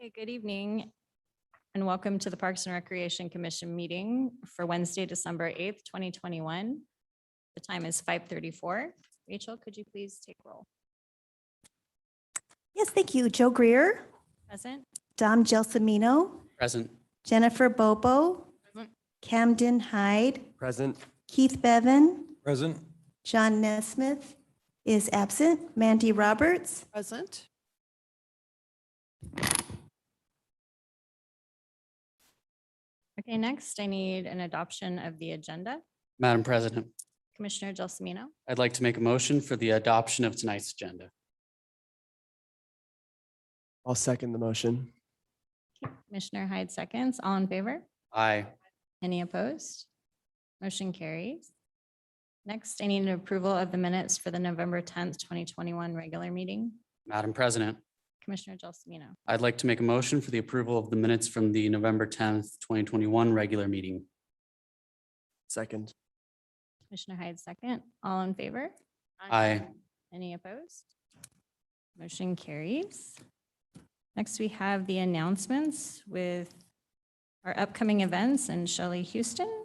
Okay, good evening and welcome to the Parks and Recreation Commission meeting for Wednesday, December 8th, 2021. The time is 5:34. Rachel, could you please take roll? Yes, thank you. Joe Greer, Present. Dom Gelsomino, Present. Jennifer Bobo, Present. Camden Hyde, Present. Keith Bevan, Present. John Nesmith is absent, Mandy Roberts. Present. Okay, next I need an adoption of the agenda. Madam President, Commissioner Gelsomino. I'd like to make a motion for the adoption of tonight's agenda. I'll second the motion. Commissioner Hyde seconds. All in favor? Aye. Any opposed? Motion carries. Next, I need an approval of the minutes for the November 10th, 2021 regular meeting. Madam President, Commissioner Gelsomino. I'd like to make a motion for the approval of the minutes from the November 10th, 2021 regular meeting. Second. Commissioner Hyde second. All in favor? Aye. Any opposed? Motion carries. Next, we have the announcements with our upcoming events and Shelley Houston,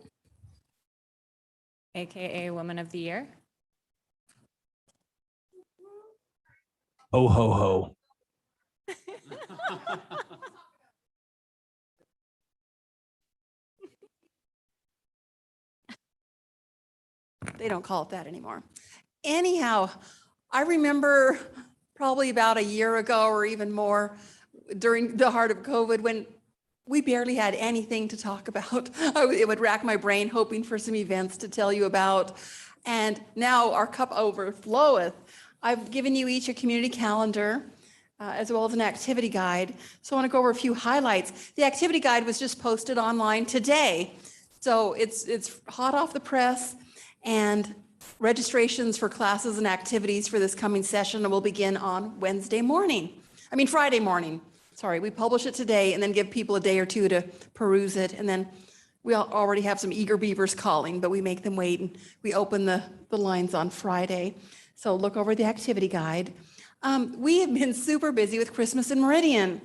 AKA Woman of the Year. Ho, ho, ho. They don't call it that anymore. Anyhow, I remember probably about a year ago or even more during the heart of COVID when we barely had anything to talk about. It would rack my brain hoping for some events to tell you about. And now our cup overfloweth. I've given you each a community calendar as well as an activity guide. So I want to go over a few highlights. The activity guide was just posted online today. So it's hot off the press, and registrations for classes and activities for this coming session will begin on Friday morning. Sorry, we publish it today and then give people a day or two to peruse it. And then we already have some eager beavers calling, but we make them wait and we open the lines on Friday. So look over the activity guide. We have been super busy with Christmas in Meridian.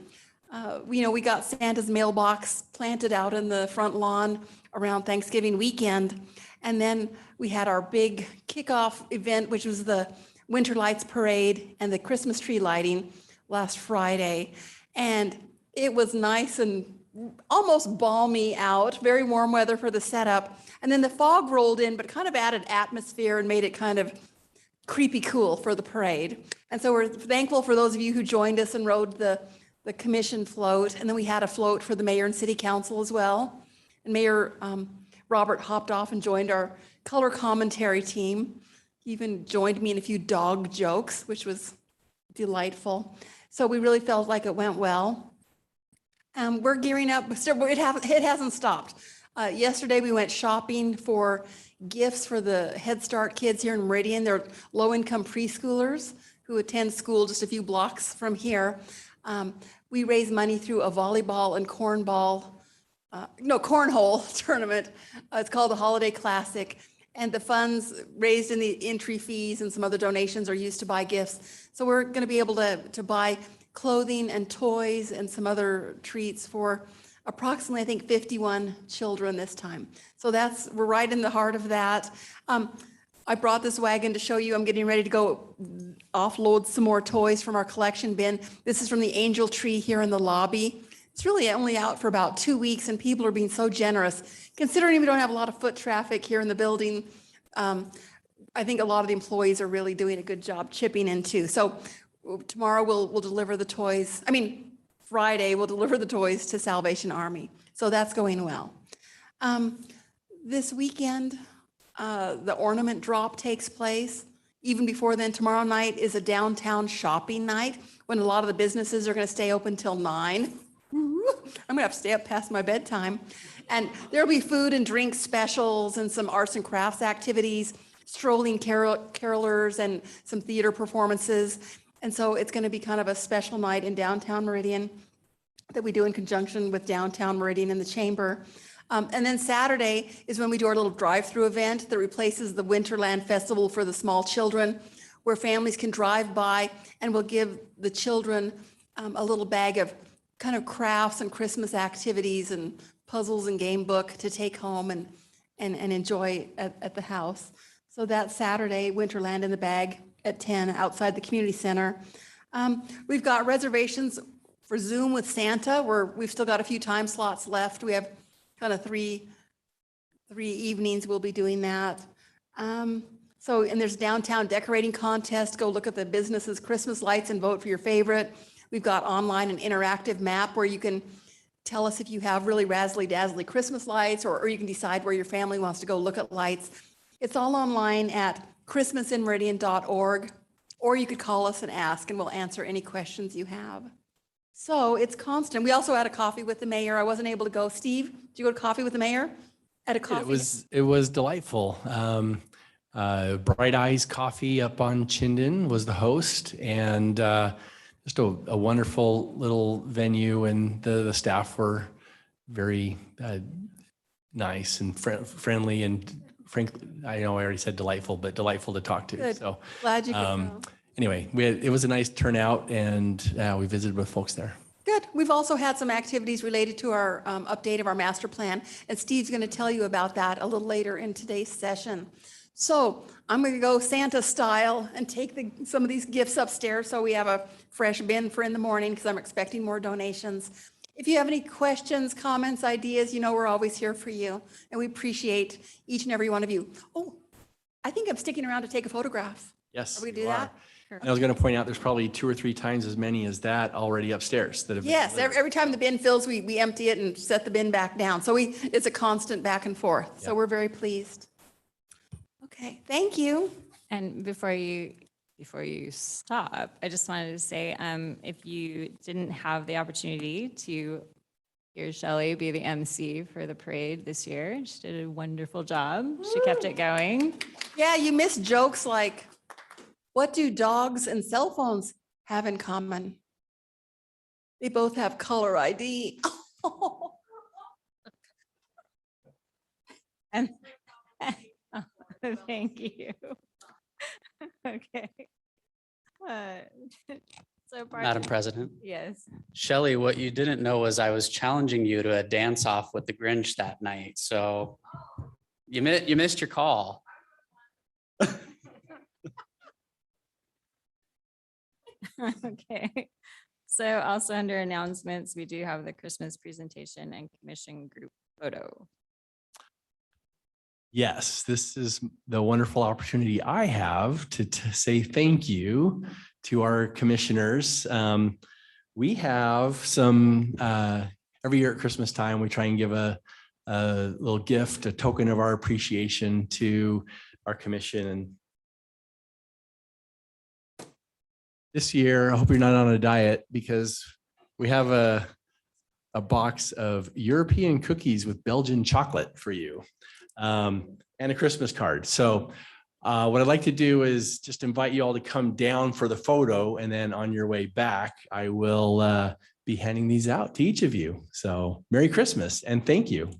We got Santa's mailbox planted out in the front lawn around Thanksgiving weekend. And then we had our big kickoff event, which was the Winter Lights Parade and the Christmas tree lighting last Friday. And it was nice and almost balmy out, very warm weather for the setup. And then the fog rolled in, but kind of added atmosphere and made it kind of creepy cool for the parade. And so we're thankful for those of you who joined us and rode the commission float. And then we had a float for the mayor and city council as well. And Mayor Robert hopped off and joined our color commentary team. He even joined me in a few dog jokes, which was delightful. So we really felt like it went well. We're gearing up. It hasn't stopped. Yesterday we went shopping for gifts for the Head Start kids here in Meridian. They're low-income preschoolers who attend school just a few blocks from here. We raise money through a volleyball and cornhole tournament. It's called the Holiday Classic. And the funds raised in the entry fees and some other donations are used to buy gifts. So we're going to be able to buy clothing and toys and some other treats for approximately, I think, 51 children this time. So we're right in the heart of that. I brought this wagon to show you. I'm getting ready to go offload some more toys from our collection bin. This is from the Angel Tree here in the lobby. It's really only out for about 2 weeks and people are being so generous. Considering we don't have a lot of foot traffic here in the building, I think a lot of the employees are really doing a good job chipping in too. So tomorrow we'll deliver the toys. Friday we'll deliver the toys to Salvation Army. So that's going well. This weekend, the ornament drop takes place. even before then, tomorrow night is a downtown shopping night when a lot of the businesses are going to stay open till 9. I'm going to have to stay up past my bedtime. And there'll be food and drink specials and some arts and crafts activities, strolling carolers and some theater performances. And so it's going to be kind of a special night in downtown Meridian that we do in conjunction with downtown Meridian and the Chamber. And then Saturday is when we do our little drive-through event that replaces the Winterland Festival for the small children, where families can drive by and we'll give the children a little bag of kind of crafts and Christmas activities and puzzles and game book to take home and enjoy at the house. So that's Saturday, Winterland in the Bag at 10 outside the community center. We've got reservations for Zoom with Santa, where we've still got a few time slots left. We have kind of three evenings we'll be doing that. And there's downtown decorating contest. Go look at the businesses' Christmas lights and vote for your favorite. We've got online an interactive map where you can tell us if you have really razzly-dazzly Christmas lights, or you can decide where your family wants to go look at lights. It's all online at christmasinmeridian.org, or you could call us and ask, and we'll answer any questions you have. So it's constant. We also had a coffee with the mayor. I wasn't able to go. Steve, did you go to coffee with the mayor? At a coffee? It was delightful. Bright Eyes Coffee up on Chinden was the host, and just a wonderful little venue, and the staff were very nice and friendly, and frankly, I know I already said delightful, but delightful to talk to. Good. So Glad you could go. anyway, it was a nice turnout, and we visited with folks there. Good. We've also had some activities related to our update of our master plan, and Steve's going to tell you about that a little later in today's session. So I'm going to go Santa style and take some of these gifts upstairs so we have a fresh bin for in the morning, because I'm expecting more donations. If you have any questions, comments, ideas, you know we're always here for you, and we appreciate each and every one of you. Oh, I think I'm sticking around to take a photograph. Yes, Are we you do that? are. I was going to point out there's probably 2 or 3 times as many as that already upstairs that have been Yes, delivered. every time the bin fills, we empty it and set the bin back down. So it's a constant back and forth. So Yeah. we're very pleased. Okay, thank you. And before you stop, I just wanted to say, if you didn't have the opportunity to hear Shelley be the MC for the parade this year, she did a wonderful job. She kept it going. Yeah, you missed jokes like, what do dogs and cell phones have in common? They both have caller ID. And thank you. Okay. So Madam President. Yes. Shelley, what you didn't know was I was challenging you to a dance-off with the Grinch that night, so you missed your call. Okay. So also under announcements, we do have the Christmas presentation and commission group photo. Yes, this is the wonderful opportunity I have to say thank you to our commissioners. We have some, every year at Christmas time, we try and give a little gift, a token of our appreciation to our commission. And this year, I hope you're not on a diet, because we have a box of European cookies with Belgian chocolate for you. And a Christmas card. So what I'd like to do is just invite you all to come down for the photo, and then on your way back, I will be handing these out to each of you. So Merry Christmas and thank you.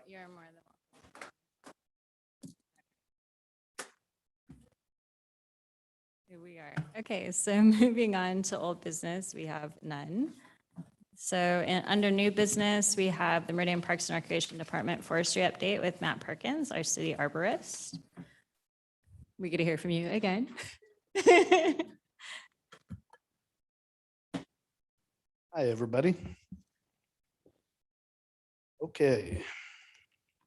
You're more than welcome. Here we are. Okay, so moving on to old business, we have none. So under new business, we have the Meridian Parks and Recreation Department Forestry update with Matt Perkins, our city arborist. We get to hear from you again. Hi, everybody. Okay.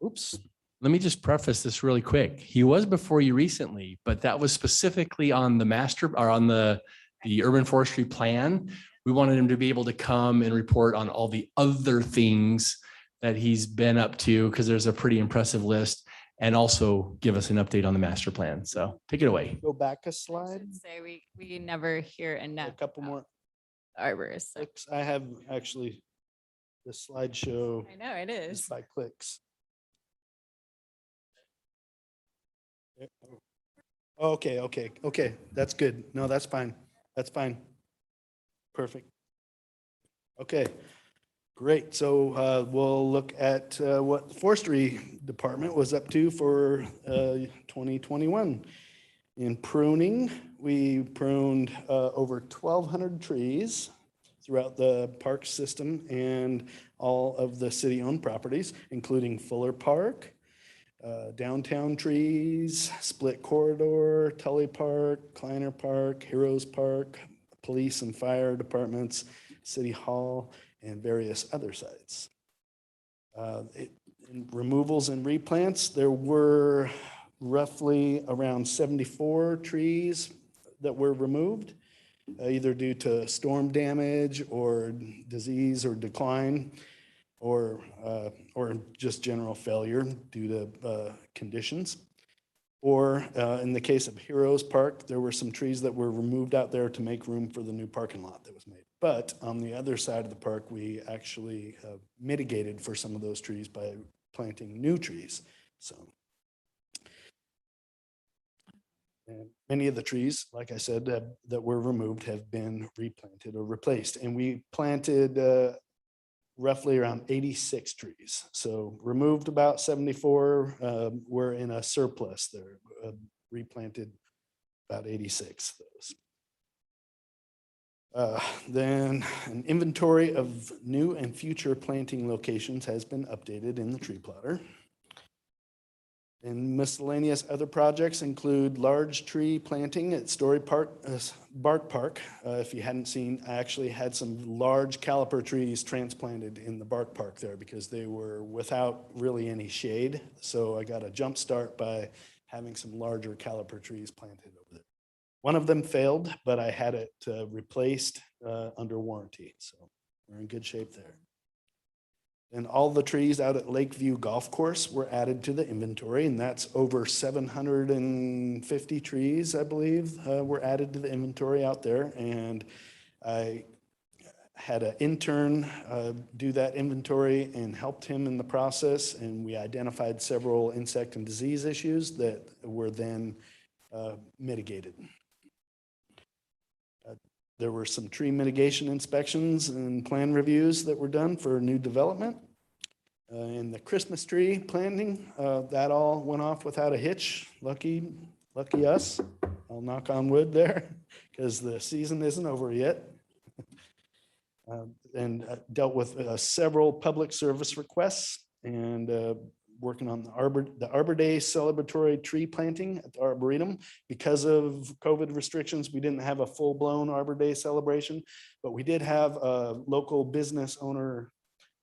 Oops. Let me just preface this really quick. He was before you recently, but that was specifically on the master or on the urban forestry plan. We wanted him to be able to come and report on all the other things that he's been up to, because there's a pretty impressive list, and also give us an update on the master plan. So take it away. Go back a I slide. should say we never hear A enough. couple about more arborists. So clicks. I have actually the slideshow I know it is is. by clicks. Okay. That's good. No, that's fine. That's fine. Perfect. Okay, great. So we'll look at what the forestry department was up to for 2021. In pruning, we pruned over 1,200 trees throughout the park system and all of the city-owned properties, including Fuller Park, downtown trees, Split Corridor, Tully Park, Kleiner Park, Heroes Park, police and fire departments, City Hall, and various other sites. In removals and replants, there were roughly around 74 trees that were removed, either due to storm damage or disease or decline, or just general failure due to conditions. Or in the case of Heroes Park, there were some trees that were removed out there to make room for the new parking lot that was made. But on the other side of the park, we actually mitigated for some of those trees by planting new trees. So, and many of the trees, like I said, that were removed have been replanted or replaced. And we planted roughly around 86 trees. So removed about 74, were in a surplus there, replanted about 86 of those. Then an inventory of new and future planting locations has been updated in the tree plotter. And miscellaneous other projects include large tree planting at Story Park, Bark Park. If you hadn't seen, I actually had some large caliper trees transplanted in the Bark Park there because they were without really any shade. So I got a jump start by having some larger caliper trees planted over there. One of them failed, but I had it replaced under warranty. So we're in good shape there. And all the trees out at Lakeview Golf Course were added to the inventory, and that's over 750 trees, I believe, were added to the inventory out there. And I had an intern do that inventory and helped him in the process, and we identified several insect and disease issues that were then mitigated. There were some tree mitigation inspections and plan reviews that were done for new development. And the Christmas tree planting, that all went off without a hitch. Lucky us. I'll knock on wood there because the season isn't over yet. And dealt with several public service requests and working on the Arbor Day celebratory tree planting at the Arboretum. Because of COVID restrictions, we didn't have a full-blown Arbor Day celebration, but we did have a local business owner,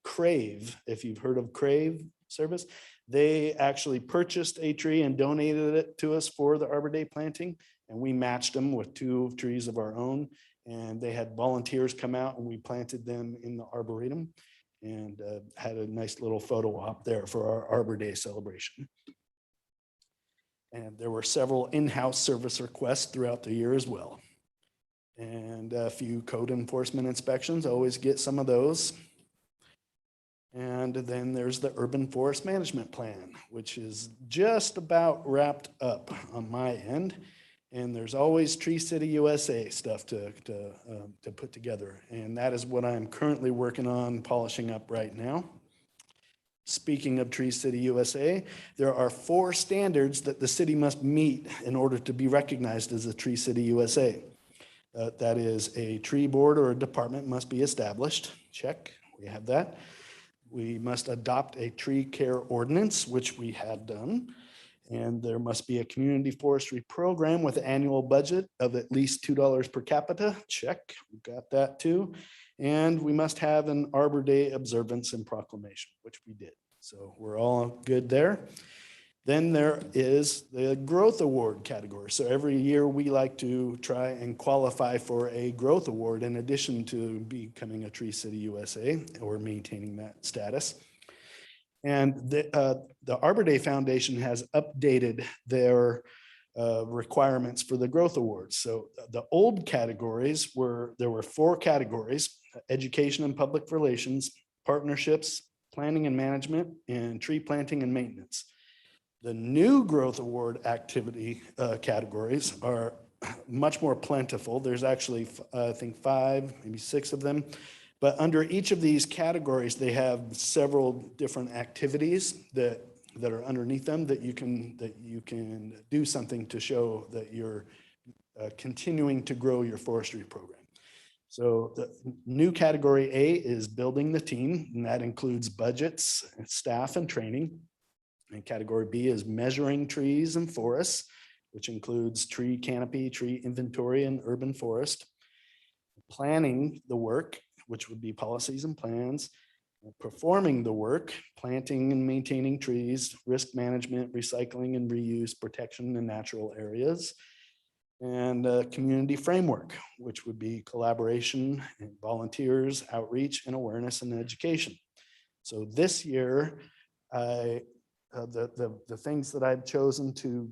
Crave, if you've heard of Crave service. They actually purchased a tree and donated it to us for the Arbor Day planting, and we matched them with 2 trees of our own. And they had volunteers come out and we planted them in the Arboretum and had a nice little photo op there for our Arbor Day celebration. And there were several in-house service requests throughout the year as well. And a few code enforcement inspections, always get some of those. And then there's the Urban Forest Management Plan, which is just about wrapped up on my end. And there's always Tree City USA stuff to put together. And that is what I'm currently working on polishing up right now. Speaking of Tree City USA, there are 4 standards that the city must meet in order to be recognized as a Tree City USA. That is, a tree board or a department must be established. Check, we have that. We must adopt a tree care ordinance, which we have done. And there must be a community forestry program with an annual budget of at least $2 per capita. Check, we got that too. And we must have an Arbor Day observance and proclamation, which we did. So we're all good there. Then there is the Growth Award category. So every year we like to try and qualify for a Growth Award in addition to becoming a Tree City USA or maintaining that status. And the Arbor Day Foundation has updated their requirements for the Growth Awards. So the old categories there were 4 categories: education and public relations, partnerships, planning and management, and tree planting and maintenance. The new Growth Award activity categories are much more plentiful. There's actually, I think, 5, maybe 6 of them. But under each of these categories, they have several different activities that are underneath them that you can do something to show that you're continuing to grow your forestry program. So the new category A is building the team, and that includes budgets, staff, and training. And category B is measuring trees and forests, which includes tree canopy, tree inventory, and urban forest. Planning the work, which would be policies and plans. Performing the work, planting and maintaining trees, risk management, recycling and reuse, protection in natural areas. And community framework, which would be collaboration and volunteers, outreach and awareness and education. So this year, the things that I've chosen to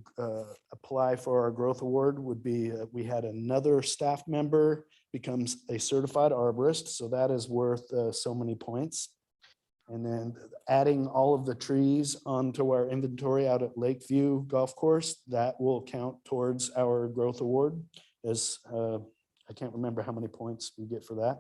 apply for our Growth Award would be, we had another staff member becomes a certified arborist, so that is worth so many points. And then adding all of the trees onto our inventory out at Lakeview Golf Course, that will count towards our Growth Award, as I can't remember how many points we get for that.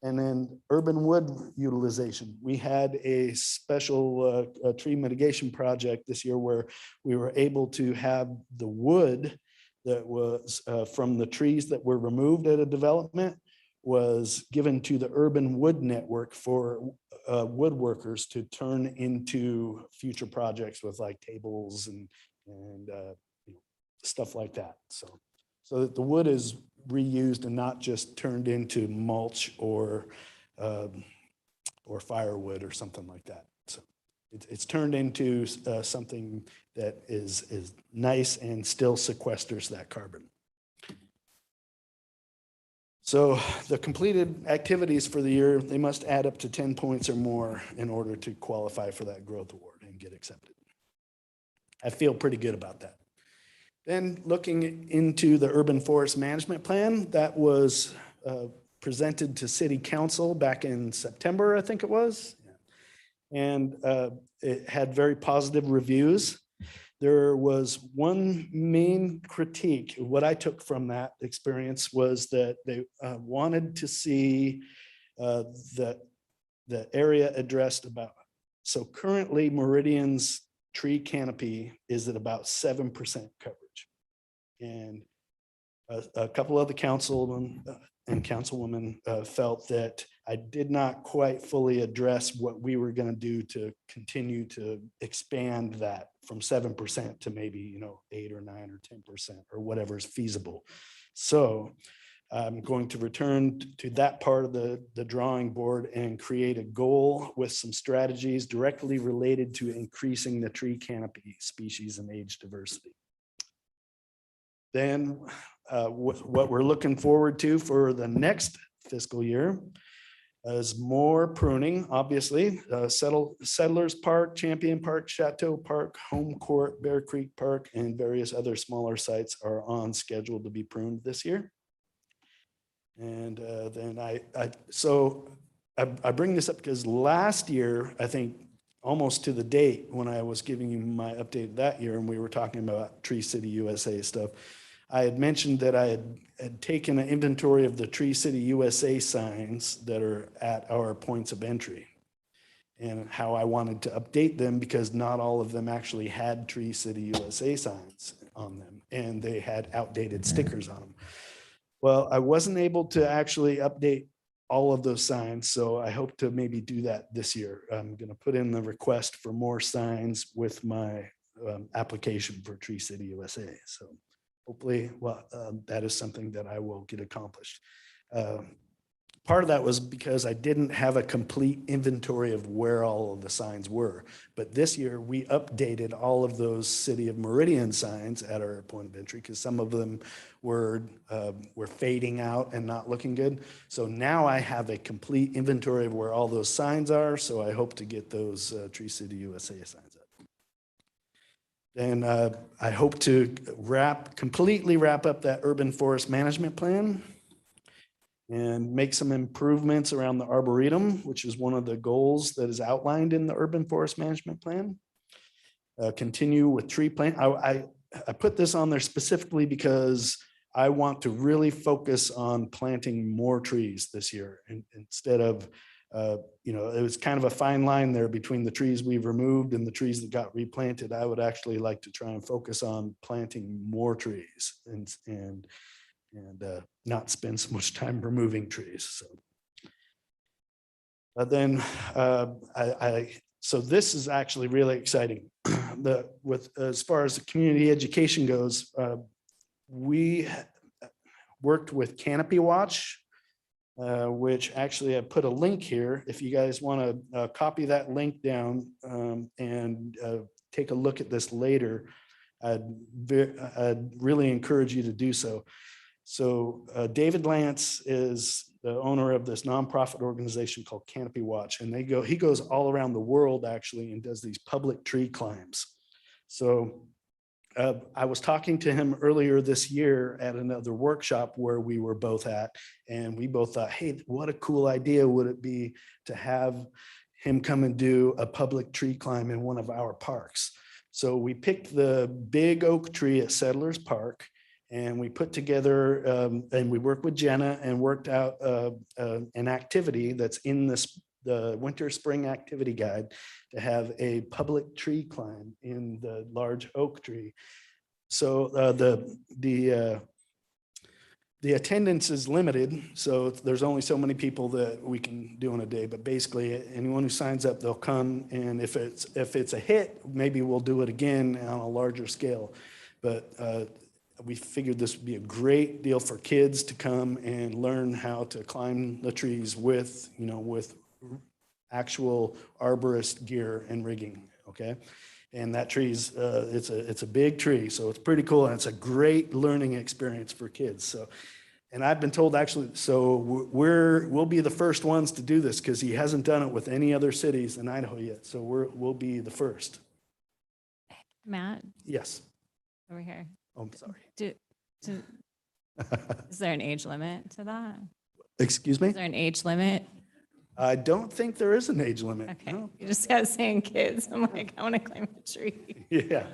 And then urban wood utilization. We had a special tree mitigation project this year where we were able to have the wood that was from the trees that were removed at a development was given to the urban wood network for woodworkers to turn into future projects with like tables and stuff like that. So that the wood is reused and not just turned into mulch or firewood or something like that. So it's turned into something that is nice and still sequesters that carbon. So the completed activities for the year, they must add up to 10 points or more in order to qualify for that Growth Award and get accepted. I feel pretty good about that. Then looking into the Urban Forest Management Plan, that was presented to City Council back in September, I think it was. And it had very positive reviews. There was one main critique. What I took from that experience was that they wanted to see the area addressed about. So currently Meridian's tree canopy is at about 7% coverage. And a couple of the councilmen and councilwomen felt that I did not quite fully address what we were going to do to continue to expand that from 7% to maybe 8 or 9 or 10% or whatever is feasible. So I'm going to return to that part of the drawing board and create a goal with some strategies directly related to increasing the tree canopy species and age diversity. Then what we're looking forward to for the next fiscal year is more pruning, obviously. Settlers Park, Champion Park, Chateau Park, Home Court, Bear Creek Park, and various other smaller sites are on schedule to be pruned this year. And then so I bring this up because last year, I think almost to the date when I was giving you my update that year and we were talking about Tree City USA stuff, I had mentioned that I had taken an inventory of the Tree City USA signs that are at our points of entry and how I wanted to update them because not all of them actually had Tree City USA signs on them and they had outdated stickers on them. Well, I wasn't able to actually update all of those signs, so I hope to maybe do that this year. I'm going to put in the request for more signs with my application for Tree City USA. So hopefully, well, that is something that I will get accomplished. Part of that was because I didn't have a complete inventory of where all of the signs were. But this year we updated all of those City of Meridian signs at our point of entry because some of them were fading out and not looking good. So now I have a complete inventory of where all those signs are. So I hope to get those Tree City USA signs up. Then I hope to completely wrap up that urban forest management plan and make some improvements around the Arboretum, which is one of the goals that is outlined in the urban forest management plan. Continue with tree plant. I put this on there specifically because I want to really focus on planting more trees this year instead of, it was kind of a fine line there between the trees we've removed and the trees that got replanted. I would actually like to try and focus on planting more trees and not spend so much time removing trees. So, but then so this is actually really exciting. As far as the community education goes, we worked with Canopywatch, which actually I put a link here. If you guys want to copy that link down and take a look at this later, I'd really encourage you to do so. So David Lance is the owner of this nonprofit organization called Canopywatch, and he goes all around the world actually and does these public tree climbs. So I was talking to him earlier this year at another workshop where we were both at, and we both thought, hey, what a cool idea would it be to have him come and do a public tree climb in one of our parks. So we picked the big oak tree at Settlers Park, and we put together, and we worked with Jenna and worked out an activity that's in the winter spring activity guide to have a public tree climb in the large oak tree. So the attendance is limited, so there's only so many people that we can do in a day. But basically, anyone who signs up, they'll come, and if it's a hit, maybe we'll do it again on a larger scale. But we figured this would be a great deal for kids to come and learn how to climb the trees with actual arborist gear and rigging, okay? And that tree's, it's a big tree, so it's pretty cool, and it's a great learning experience for kids. So, and I've been told actually, so we'll be the first ones to do this because he hasn't done it with any other cities in Idaho yet. So we'll be the first. Matt, Yes. over here. Oh, I'm sorry. Is there an age limit to that? Excuse me? Is there an age limit? I don't think there is an age limit. Okay, No. you just kept saying kids. I'm like, I want to climb a tree. Yeah.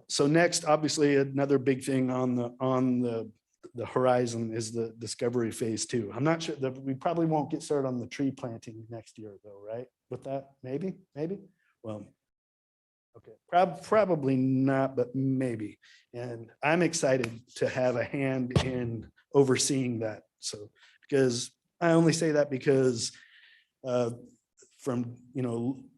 So next, obviously, another big thing on the horizon is the discovery phase 2. I'm not sure that we probably won't get started on the tree planting next year though, right? With that, maybe. Well, okay, probably not, but maybe. And I'm excited to have a hand in overseeing that. So, because I only say that because from,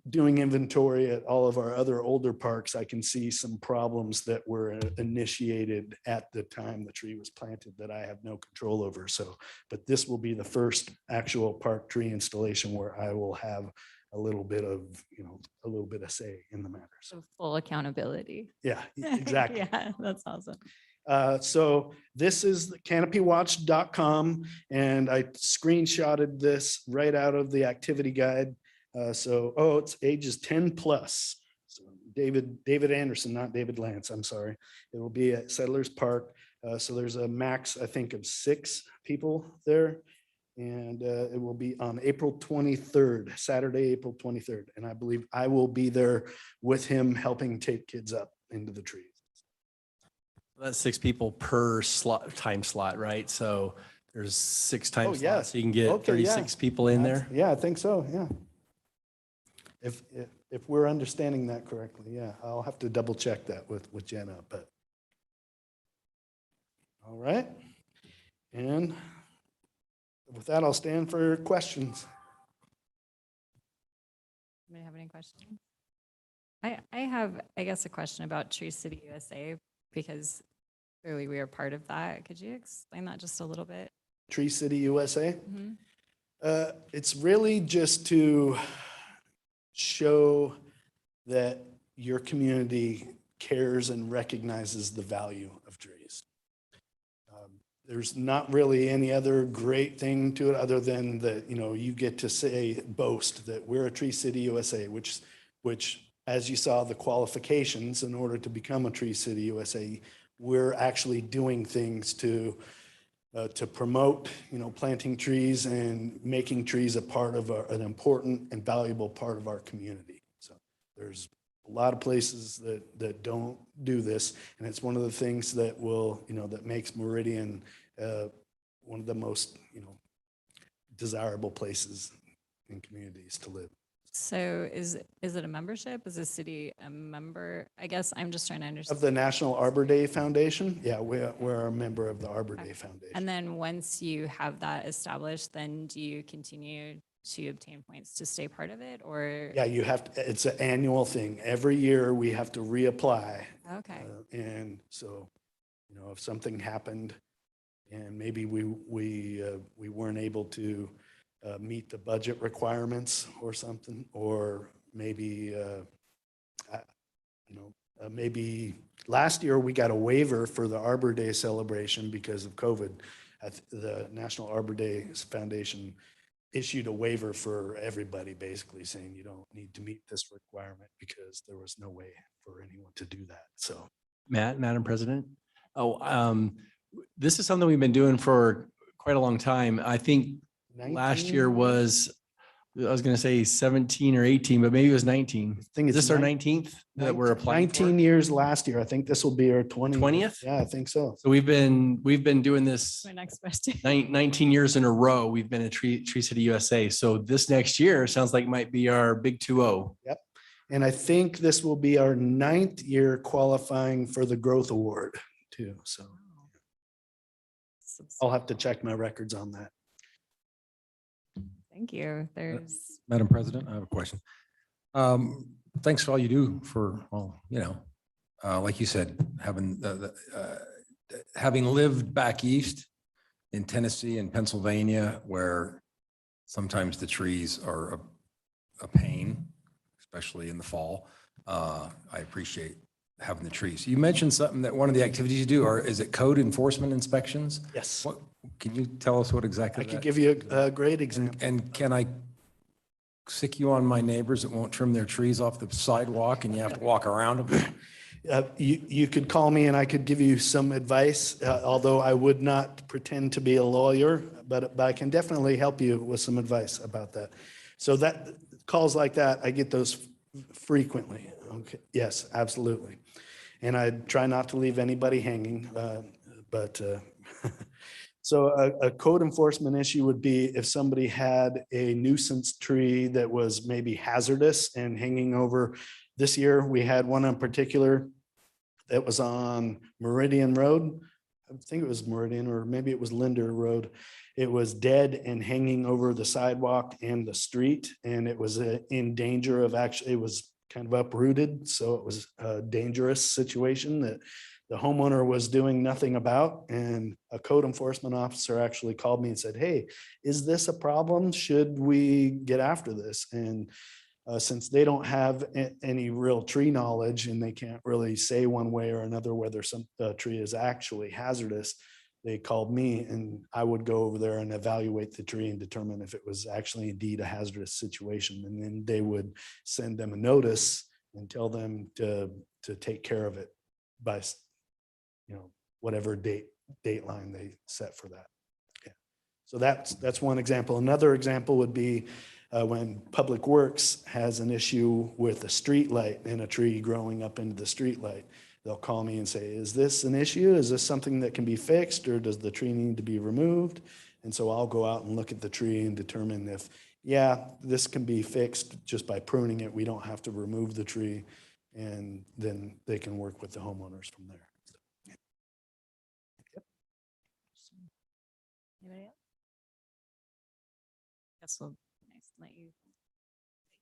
doing inventory at all of our other older parks, I can see some problems that were initiated at the time the tree was planted that I have no control over. So, but this will be the first actual park tree installation where I will have a little bit of say in the matter. So, Full accountability. yeah, exactly. Yeah, that's awesome. So this is canopywatch.com, and I screenshotted this right out of the activity guide. It's ages 10 plus. So David Anderson, not David Lance, I'm sorry. It will be at Settlers Park. So there's a max, I think, of 6 people there. And it will be on April 23rd, Saturday, April 23rd. And I believe I will be there with him helping take kids up into the trees. That's 6 people per time slot, right? So there's 6 time Oh, slots. yeah. So you can get Okay, yeah. 36 people in there. Yeah, I think so, yeah. If we're understanding that correctly, yeah. I'll have to double check that with Jenna, but. All right. And with that, I'll stand for questions. Anybody have any questions? I have, I guess, a question about Tree City USA, because clearly we are part of that. Could you explain that just a little bit? Tree City USA. Mhm. It's really just to show that your community cares and recognizes the value of trees. There's not really any other great thing to it other than that, you know, you get to say, boast that we're a Tree City USA, which as you saw the qualifications in order to become a Tree City USA, we're actually doing things to promote, you know, planting trees and making trees a part of an important and valuable part of our community. So there's a lot of places that don't do this, and it's one of the things that will, you know, that makes Meridian one of the most, you know, desirable places in communities to live. So is it a membership? Is the city a member? I guess I'm just trying to Of understand. the National Arbor Day Foundation, yeah, we're a member of the Arbor Day Foundation. And then once you have that established, then do you continue to obtain points to stay part of it, or? Yeah, you have to, it's an annual thing. Every year we have to reapply. Okay. And so, you know, if something happened and maybe we weren't able to meet the budget requirements or something, or maybe, maybe last year we got a waiver for the Arbor Day celebration because of COVID. The National Arbor Day Foundation issued a waiver for everybody, basically saying you don't need to meet this requirement because there was no way for anyone to do that. So, Madam President. This is something we've been doing for quite a long time. I think last year 19 was, I was going to say 17 or 18, but maybe it was 19. I think Is it's this our 19th that we're applying for? 19 years last year. I think this will be our 20th? Yeah, I think so. So we've been doing this My next question. 19 years in a row. We've been at Tree City USA. So this next year sounds like might be our big 2-0. Yep. And I think this will be our 9th year qualifying for the Growth Award too. So I'll have to check my records on that. Thank you. There's, Madam President, I have a question. Thanks for all you do for, well, you know, like you said, having lived back east in Tennessee and Pennsylvania, where sometimes the trees are a pain, especially in the fall. I appreciate having the trees. You mentioned something that one of the activities you do, or is it code enforcement inspections? Yes. What, can you tell us what exactly I that? could give you a great example. And can I sick you on my neighbors that won't trim their trees off the sidewalk and you have to walk around them? You could call me and I could give you some advice, although I would not pretend to be a lawyer, but I can definitely help you with some advice about that. So that calls like that, I get those frequently. Okay. Yes, absolutely. And I try not to leave anybody hanging, but so a code enforcement issue would be if somebody had a nuisance tree that was maybe hazardous and hanging over. This year, we had one in particular that was on Meridian Road. I think it was Meridian, or maybe it was Linder Road. It was dead and hanging over the sidewalk and the street, and it was in danger of actually, it was kind of uprooted. So it was a dangerous situation that the homeowner was doing nothing about. And a code enforcement officer actually called me and said, hey, is this a problem? Should we get after this? And since they don't have any real tree knowledge and they can't really say one way or another whether some tree is actually hazardous, they called me and I would go over there and evaluate the tree and determine if it was actually indeed a hazardous situation. And then they would send them a notice and tell them to take care of it by, whatever dateline they set for that. Yeah. So that's one example. Another example would be when Public Works has an issue with a street light and a tree growing up into the street light. They'll call me and say, is this an issue? Is this something that can be fixed, or does the tree need to be removed? And so I'll go out and look at the tree and determine if, yeah, this can be fixed just by pruning it. We don't have to remove the tree. And then they can work with the homeowners from there. Anybody else? Guess we'll let you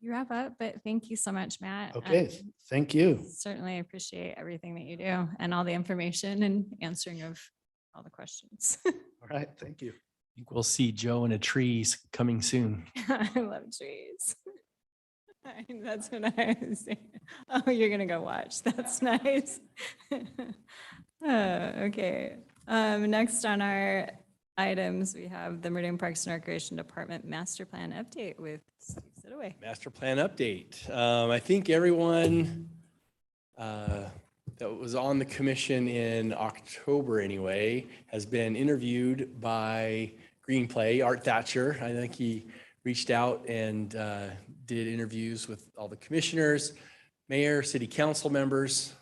wrap up, but thank you so much, Matt. Okay, thank you. Certainly appreciate everything that you do and all the information and answering of all the questions. All right, thank you. I think we'll see Joe in a tree coming soon. I love trees. That's what I was saying. Oh, you're gonna go watch. That's nice. Okay. Next on our items, we have the Meridian Parks and Recreation Department Master Plan Update with Steve Sitaway. Master plan update. I think everyone that was on the commission in October anyway has been interviewed by Greenplay, Art Thatcher. I think he reached out and did interviews with all the commissioners, mayor, city council members.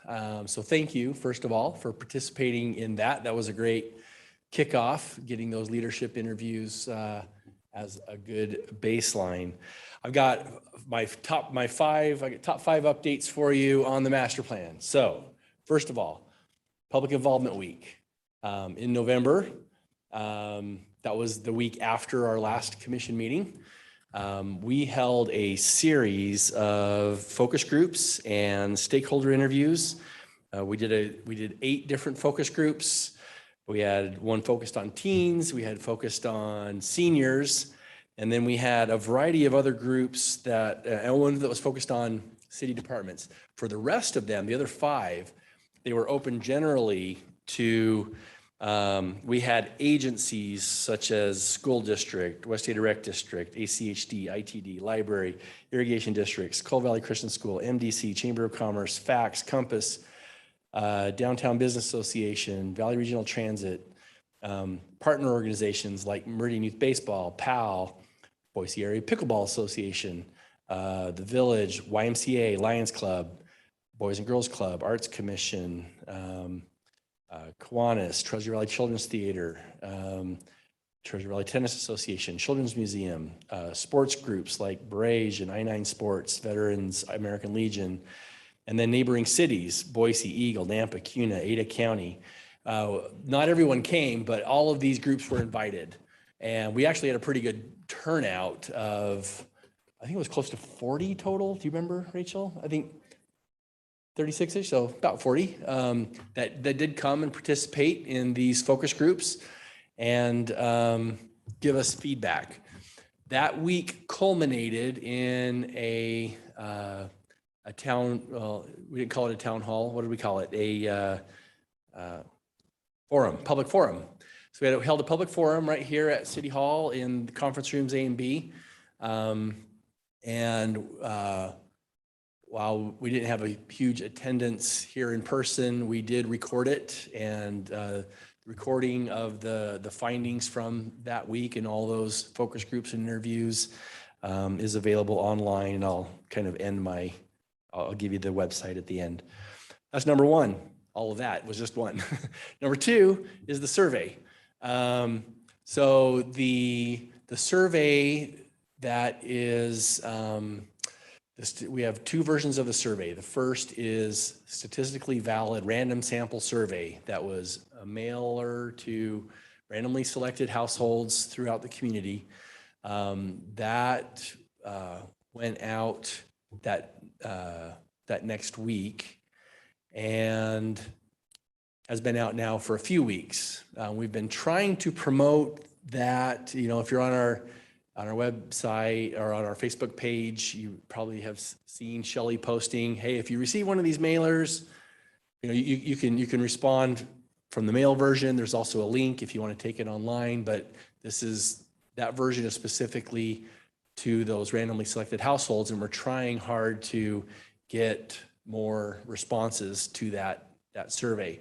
So thank you, first of all, for participating in that. That was a great kickoff, getting those leadership interviews as a good baseline. I've got my top five updates for you on the master plan. So first of all, Public Involvement Week in November. That was the week after our last commission meeting. We held a series of focus groups and stakeholder interviews. We did 8 different focus groups. We had one focused on teens, we had focused on seniors, and then we had a variety of other groups that, and one that was focused on city departments. For the rest of them, the other 5, they were open generally to, we had agencies such as school district, West Ada Rec District, ACHD, ITD, library, irrigation districts, Coal Valley Christian School, MDC, Chamber of Commerce, FACS, Compass, Downtown Business Association, Valley Regional Transit, partner organizations like Meridian Youth Baseball, PAL, Boise Area Pickleball Association, the Village, YMCA, Lions Club, Boys and Girls Club, Arts Commission, Kiwanis, Treasure Valley Children's Theater, Treasure Valley Tennis Association, Children's Museum, sports groups like Barrage and I-9 Sports, Veterans, American Legion, and then neighboring cities, Boise, Eagle, Nampa, Cuna, Ada County. Not everyone came, but all of these groups were invited. And we actually had a pretty good turnout of, I think it was close to 40 total. Do you remember, Rachel? I think 36-ish, so about 40 that did come and participate in these focus groups and give us feedback. That week culminated in a town, well, we didn't call it a town hall. What did we call it? A forum, public forum. So we held a public forum right here at City Hall in the conference rooms A and B. While we didn't have a huge attendance here in person, we did record it, and the recording of the findings from that week and all those focus groups and interviews is available online. And I'll kind of I'll give you the website at the end. That's number one. All of that was just one. Number 2 is the survey. So the survey that is, we have 2 versions of the survey. The first is statistically valid random sample survey that was a mailer to randomly selected households throughout the community. That went out that next week and has been out now for a few weeks. We've been trying to promote that. You know, if you're on our website or on our Facebook page, you probably have seen Shelley posting, hey, if you receive one of these mailers, you know, you can respond from the mail version. There's also a link if you want to take it online, but that version is specifically to those randomly selected households, and we're trying hard to get more responses to that survey.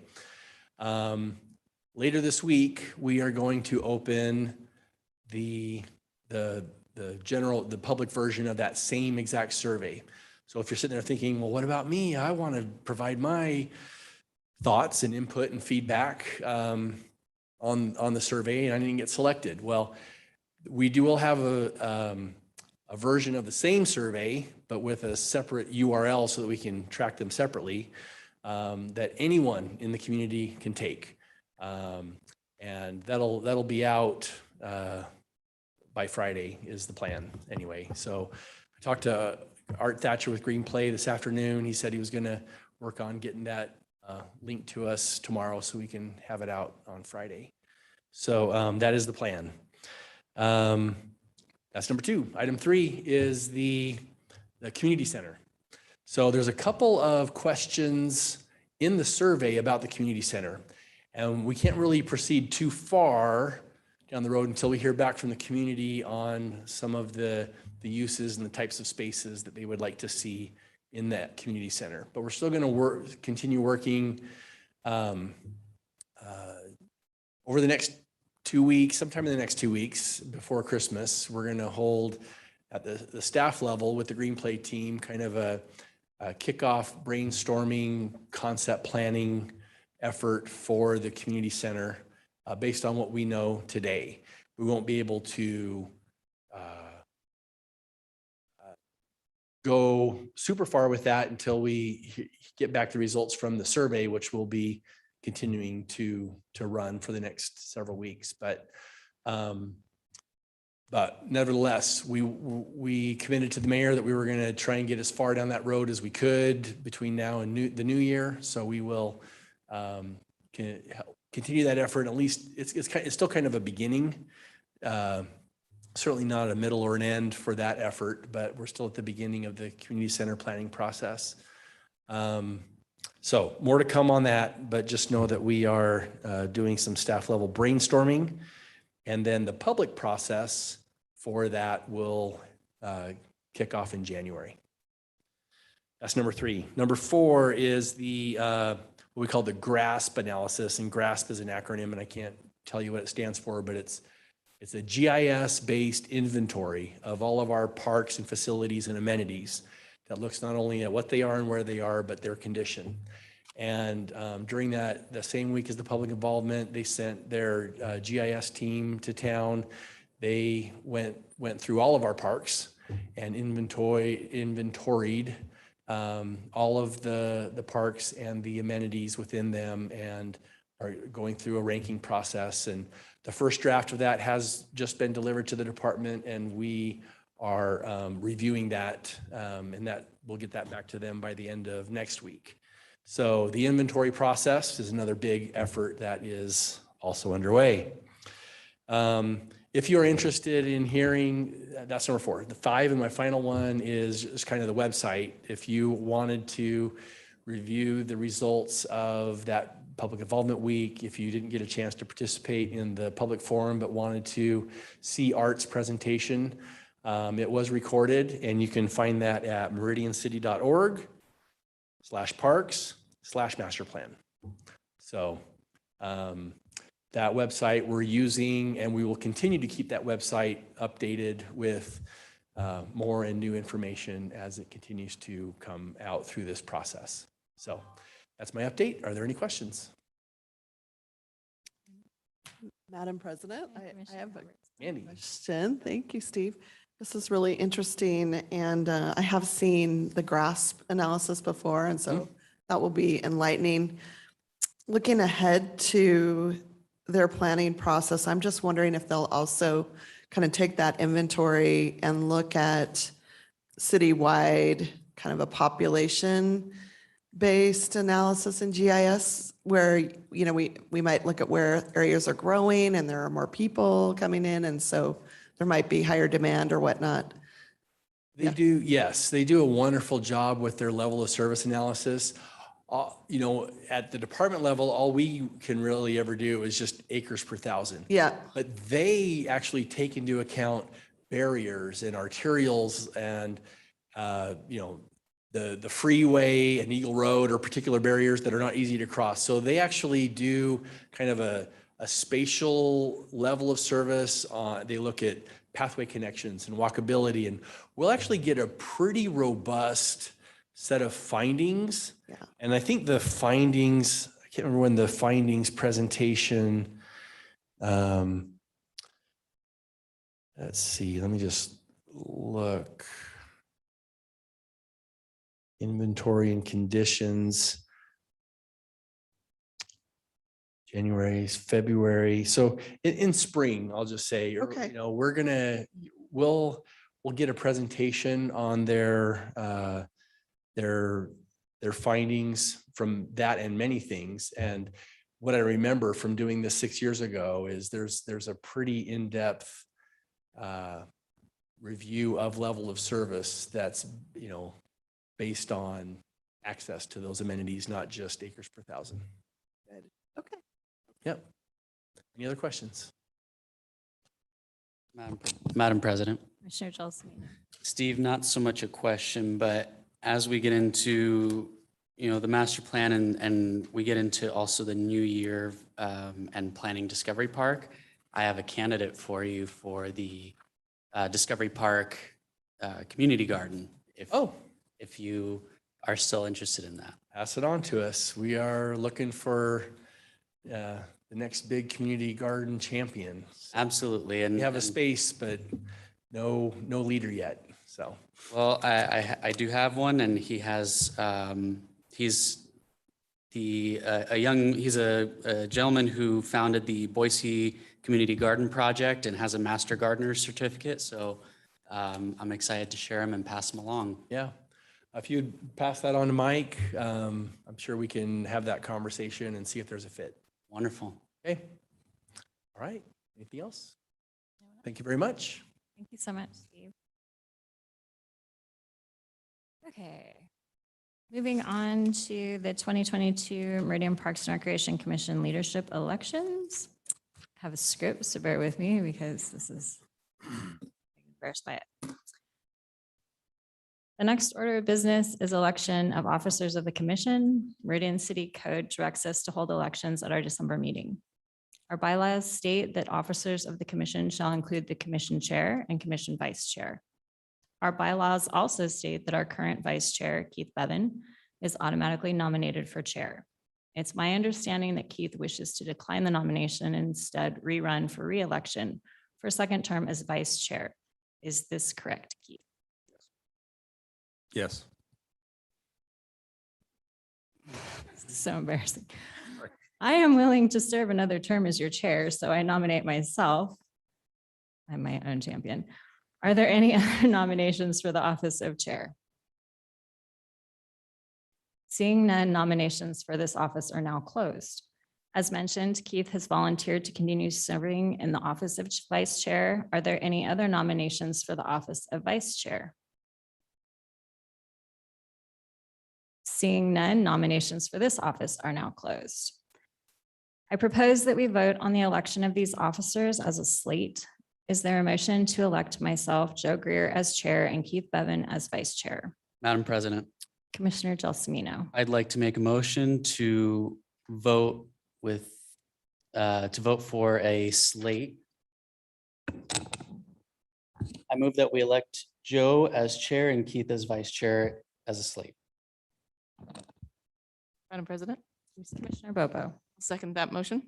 later this week, we are going to open the public version of that same exact survey. So if you're sitting there thinking, well, what about me? I want to provide my thoughts and input and feedback on the survey, and I didn't get selected. Well, we will have a version of the same survey, but with a separate URL so that we can track them separately, that anyone in the community can take. And that'll be out by Friday is the plan anyway. So I talked to Art Thatcher with Green Play this afternoon. He said he was gonna work on getting that linked to us tomorrow so we can have it out on Friday. So that is the plan. That's number 2. Item 3 is the community center. So there's a couple of questions in the survey about the community center, and we can't really proceed too far down the road until we hear back from the community on some of the uses and the types of spaces that they would like to see in that community center. But we're still going to continue working over the next 2 weeks, sometime in the next 2 weeks before Christmas. We're going to hold at the staff level with the Green Play team kind of a kickoff brainstorming concept planning effort for the community center based on what we know today. We won't be able to go super far with that until we get back the results from the survey, which will be continuing to run for the next several weeks. But nevertheless, we committed to the mayor that we were going to try and get as far down that road as we could between now and the new year. So we will continue that effort. At least it's still kind of a beginning. Certainly not a middle or an end for that effort, but we're still at the beginning of the community center planning process. So more to come on that, but just know that we are doing some staff level brainstorming, and then the public process for that will kick off in January. That's number 3. Number 4 is what we call the GRASP analysis, and GRASP is an acronym, and I can't tell you what it stands for, but it's a GIS-based inventory of all of our parks and facilities and amenities that looks not only at what they are and where they are, but their condition. And during the same week as the public involvement, they sent their GIS team to town. They went through all of our parks and inventoried all of the parks and the amenities within them, and are going through a ranking process. And the first draft of that has just been delivered to the department, and we are reviewing that, and that we'll get that back to them by the end of next week. So the inventory process is another big effort that is also underway. If you're interested in hearing, that's number 4. The 5 and my final one is kind of the website. If you wanted to review the results of that public involvement week, if you didn't get a chance to participate in the public forum but wanted to see Art's presentation, it was recorded, and you can find that at meridiancity.org/parks/masterplan. So that website we're using, and we will continue to keep that website updated with more and new information as it continues to come out through this process. So that's my update. Are there any questions? Madam President, I have a Andy? question. Thank you, Steve. This is really interesting, and I have seen the GRASP analysis before, and so that will be enlightening. Looking ahead to their planning process, I'm just wondering if they'll also kind of take that inventory and look at citywide, kind of a population-based analysis in GIS, where, you know, we might look at where areas are growing and there are more people coming in, and so there might be higher demand or whatnot. They do, yes. They do a wonderful job with their level of service analysis. You know, at the department level, all we can really ever do is just acres per thousand. Yeah. But they actually take into account barriers and arterials and, you know, the freeway and Eagle Road are particular barriers that are not easy to cross. So they actually do kind of a a spatial level of service. They look at pathway connections and walkability, and we'll actually get a pretty robust set of findings. Yeah. And I think the findings, I can't remember when the findings presentation, let's see, let me just look. Inventory and conditions. January, February. So in spring, I'll just say, Okay. you know, we'll get a presentation on their findings from that and many things. And what I remember from doing this 6 years ago is there's a pretty in-depth review of level of service that's, you know, based on access to those amenities, not just acres per thousand. Okay. Yep. Any other questions? Madam President. Commissioner Gelsomino. Steve, not so much a question, but as we get into, you know, the master plan and we get into also the new year and planning Discovery Park, I have a candidate for you for the Discovery Park Community Garden. If you are still interested in that. Pass it on to us. We are looking for the next big community garden champion. Absolutely. And We have a space, but no leader yet. So. well, I do have one, and he has he's a gentleman who founded the Boise Community Garden Project and has a Master Gardener certificate. So I'm excited to share him and pass him along. Yeah. If you'd pass that on to Mike, I'm sure we can have that conversation and see if there's a fit. Wonderful. Okay. All right. Anything else? Thank you very much. Thank you so much, Steve. Okay. Moving on to the 2022 Meridian Parks and Recreation Commission leadership elections. I have a script, so bear with me because this is embarrassed by it. The next order of business is election of officers of the commission. Meridian City Code directs us to hold elections at our December meeting. Our bylaws state that officers of the commission shall include the commission chair and commission vice chair. Our bylaws also state that our current vice chair, Keith Bevan, is automatically nominated for chair. It's my understanding that Keith wishes to decline the nomination and instead rerun for re-election for a second term as vice chair. Is this correct, Keith? Yes. This is so embarrassing. I am willing to serve another term as your chair, so I nominate myself. I'm my own champion. Are there any other nominations for the office of chair? Seeing none, nominations for this office are now closed. As mentioned, Keith has volunteered to continue serving in the office of vice chair. Are there any other nominations for the office of vice chair? Seeing none, nominations for this office are now closed. I propose that we vote on the election of these officers as a slate. Is there a motion to elect myself, Joe Greer, as chair and Keith Bevan as vice chair? Madam President, Commissioner Gelsomino. I'd like to make a motion to vote for a slate. I move that we elect Joe as chair and Keith as vice chair as a slate. Madam President, Commissioner Bopo. I'll second that motion.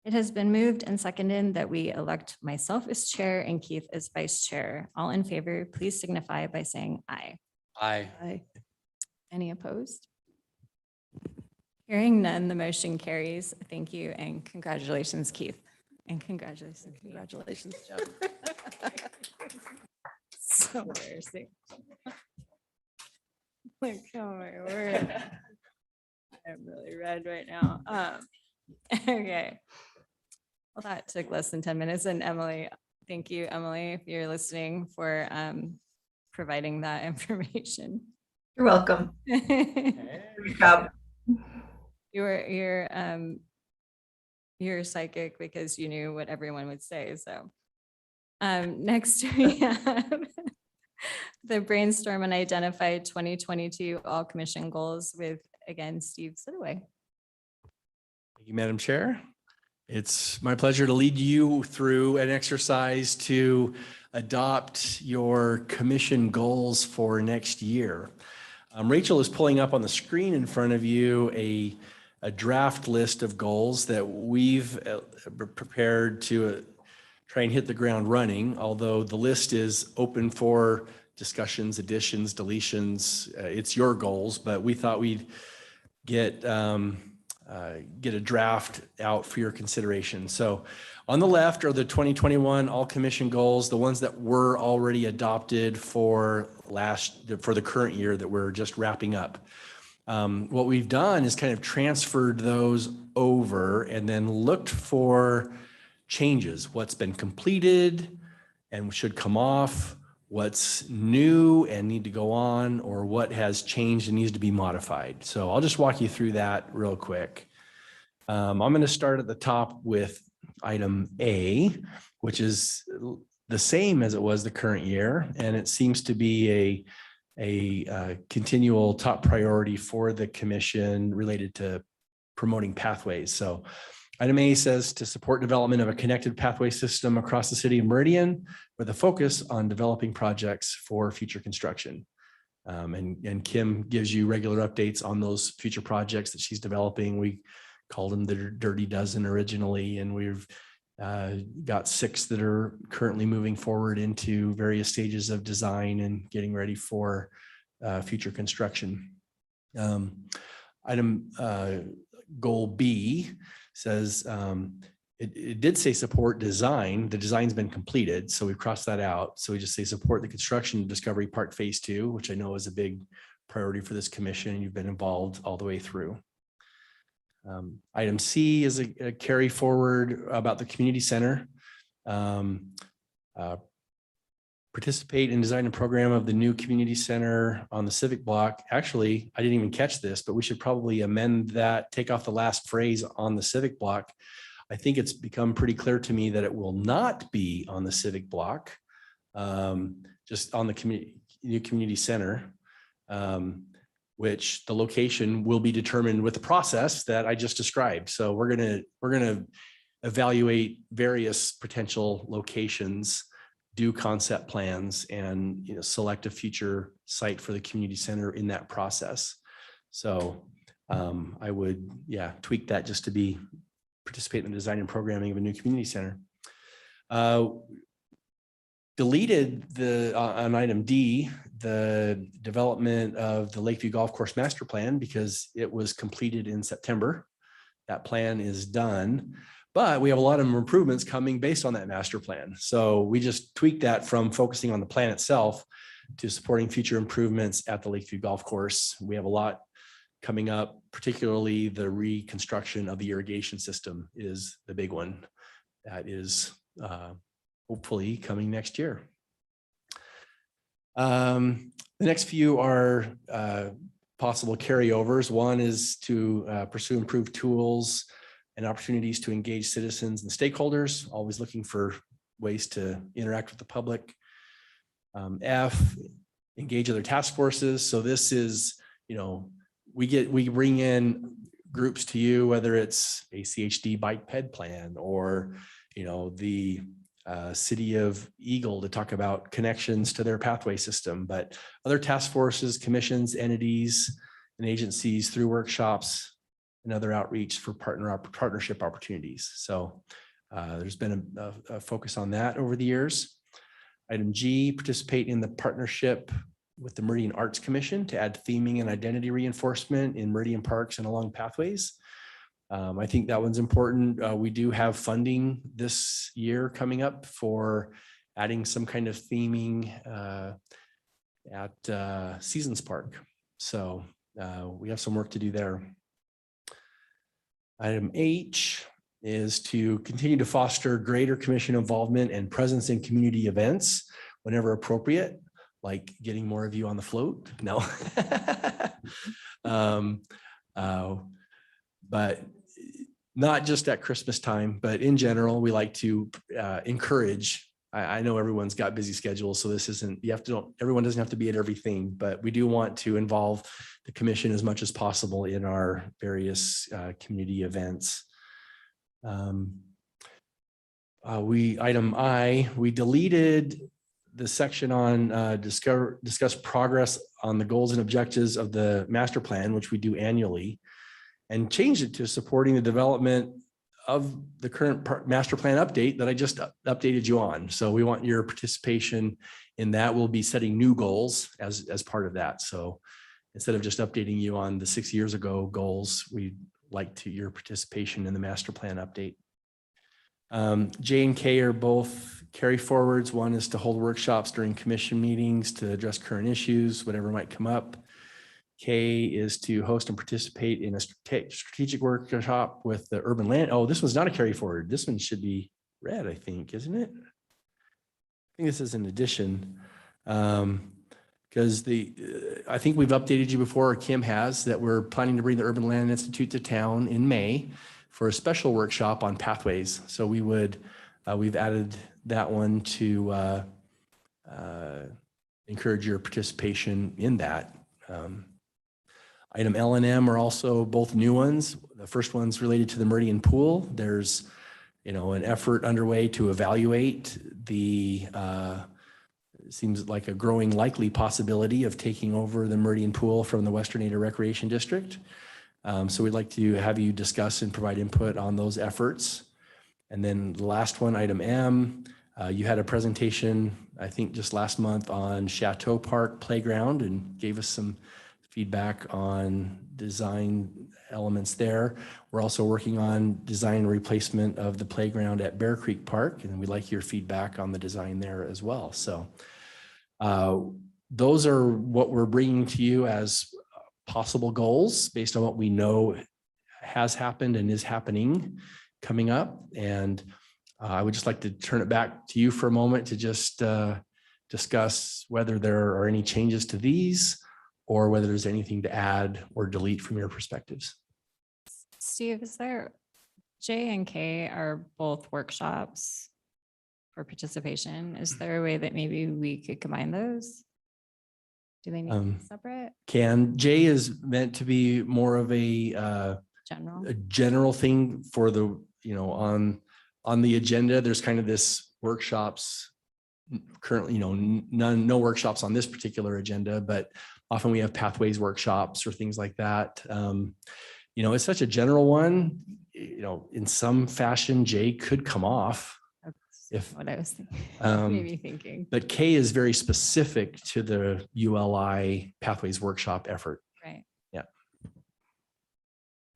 It has been moved and seconded that we elect myself as chair and Keith as vice chair. All in favor, please signify by saying aye. Aye. Aye. Any opposed? Hearing none, the motion carries. Thank you and congratulations, Keith. And congratulations. Keith. Congratulations, Joe. So embarrassing. Like, oh my word. I'm really red right now. Okay. Well, that took less than 10 minutes. And Emily, thank you, Emily, if you're listening, for providing that information. You're welcome. Good job. You're psychic because you knew what everyone would say. So next we have the brainstorm and identify 2022 all commission goals with, again, Steve Sitaway. Thank you, Madam Chair. It's my pleasure to lead you through an exercise to adopt your commission goals for next year. Rachel is pulling up on the screen in front of you a draft list of goals that we've prepared to try and hit the ground running, although the list is open for discussions, additions, deletions. It's your goals, but we thought we'd get a draft out for your consideration. So on the left are the 2021 all commission goals, the ones that were already adopted for the current year that we're just wrapping up. What we've done is kind of transferred those over and then looked for changes, what's been completed and should come off, what's new and need to go on, or what has changed and needs to be modified. So I'll just walk you through that real quick. I'm going to start at the top with item A, which is the same as it was the current year, and it seems to be a continual top priority for the commission related to promoting pathways. So item A says to support development of a connected pathway system across the city of Meridian with a focus on developing projects for future construction. And Kim gives you regular updates on those future projects that she's developing. We called them the Dirty Dozen originally, and we've got 6 that are currently moving forward into various stages of design and getting ready for future construction. Item goal B says it did say support design. The design's been completed, so we've crossed that out. So we just say support the construction of Discovery Park Phase 2, which I know is a big priority for this commission. You've been involved all the way through. Item C is a carry forward about the community center. Participate in design and program of the new community center on the civic block. Actually, I didn't even catch this, but we should probably amend that, take off the last phrase on the civic block. I think it's become pretty clear to me that it will not be on the civic block, just on the new community center. Which the location will be determined with the process that I just described. So we're gonna evaluate various potential locations, do concept plans, and select a future site for the community center in that process. So I would tweak that just to participate in the design and programming of a new community center. Deleted on item D, the development of the Lakeview Golf Course Master Plan because it was completed in September. That plan is done, but we have a lot of improvements coming based on that master plan. So we just tweaked that from focusing on the plan itself to supporting future improvements at the Lakeview Golf Course. We have a lot coming up, particularly the reconstruction of the irrigation system is the big one. That is hopefully coming next year. The next few are possible carryovers. One is to pursue improved tools and opportunities to engage citizens and stakeholders, always looking for ways to interact with the public. F, engage other task forces. So this is, we bring in groups to you, whether it's a CHD bike ped plan or, the City of Eagle to talk about connections to their pathway system, but other task forces, commissions, entities, and agencies through workshops and other outreach for partnership opportunities. So there's been a focus on that over the years. Item G, participate in the partnership with the Meridian Arts Commission to add theming and identity reinforcement in Meridian parks and along pathways. I think that one's important. We do have funding this year coming up for adding some kind of theming at Seasons Park. So we have some work to do there. Item H is to continue to foster greater commission involvement and presence in community events whenever appropriate, like getting more of you on the float. No. But not just at Christmas time, but in general, we like to encourage. I know everyone's got busy schedules, so this isn't, everyone doesn't have to be at everything, but we do want to involve the commission as much as possible in our various community events. Item I, we deleted the section on discuss progress on the goals and objectives of the master plan, which we do annually, and changed it to supporting the development of the current master plan update that I just updated you on. So we want your participation in that. We'll be setting new goals as part of that. So instead of just updating you on the 6 years ago goals, we'd like your participation in the master plan update. J and K are both carry forwards. One is to hold workshops during commission meetings to address current issues, whatever might come up. K is to host and participate in a strategic workshop with the urban land. Oh, this one's not a carry forward. This one should be red, I think, isn't it? I think this is an addition. Because I think we've updated you before, or Kim has, that we're planning to bring the Urban Land Institute to town in May for a special workshop on pathways. So we've added that one to encourage your participation in that. Item L and M are also both new ones. The first one's related to the Meridian pool. There's, an effort underway to evaluate the, seems like a growing likely possibility of taking over the Meridian pool from the Western Ada Recreation District. So we'd like to have you discuss and provide input on those efforts. And then the last one, item M, you had a presentation, I think just last month, on Chateau Park Playground and gave us some feedback on design elements there. We're also working on design and replacement of the playground at Bear Creek Park, and we'd like your feedback on the design there as well. So those are what we're bringing to you as possible goals based on what we know has happened and is happening coming up. And I would just like to turn it back to you for a moment to just discuss whether there are any changes to these or whether there's anything to add or delete from your perspectives. Steve, is there, J and K are both workshops for participation. Is there a way that maybe we could combine those? Do they need to be separate? J is meant to be more of a general thing for the, on the agenda. There's kind of this workshops currently, no workshops on this particular agenda, but often we have pathways workshops or things like that. It's such a general one, in some fashion, J could come off. If what I was thinking, maybe thinking. But K is very specific to the ULI Pathways Workshop effort. Right. Yeah.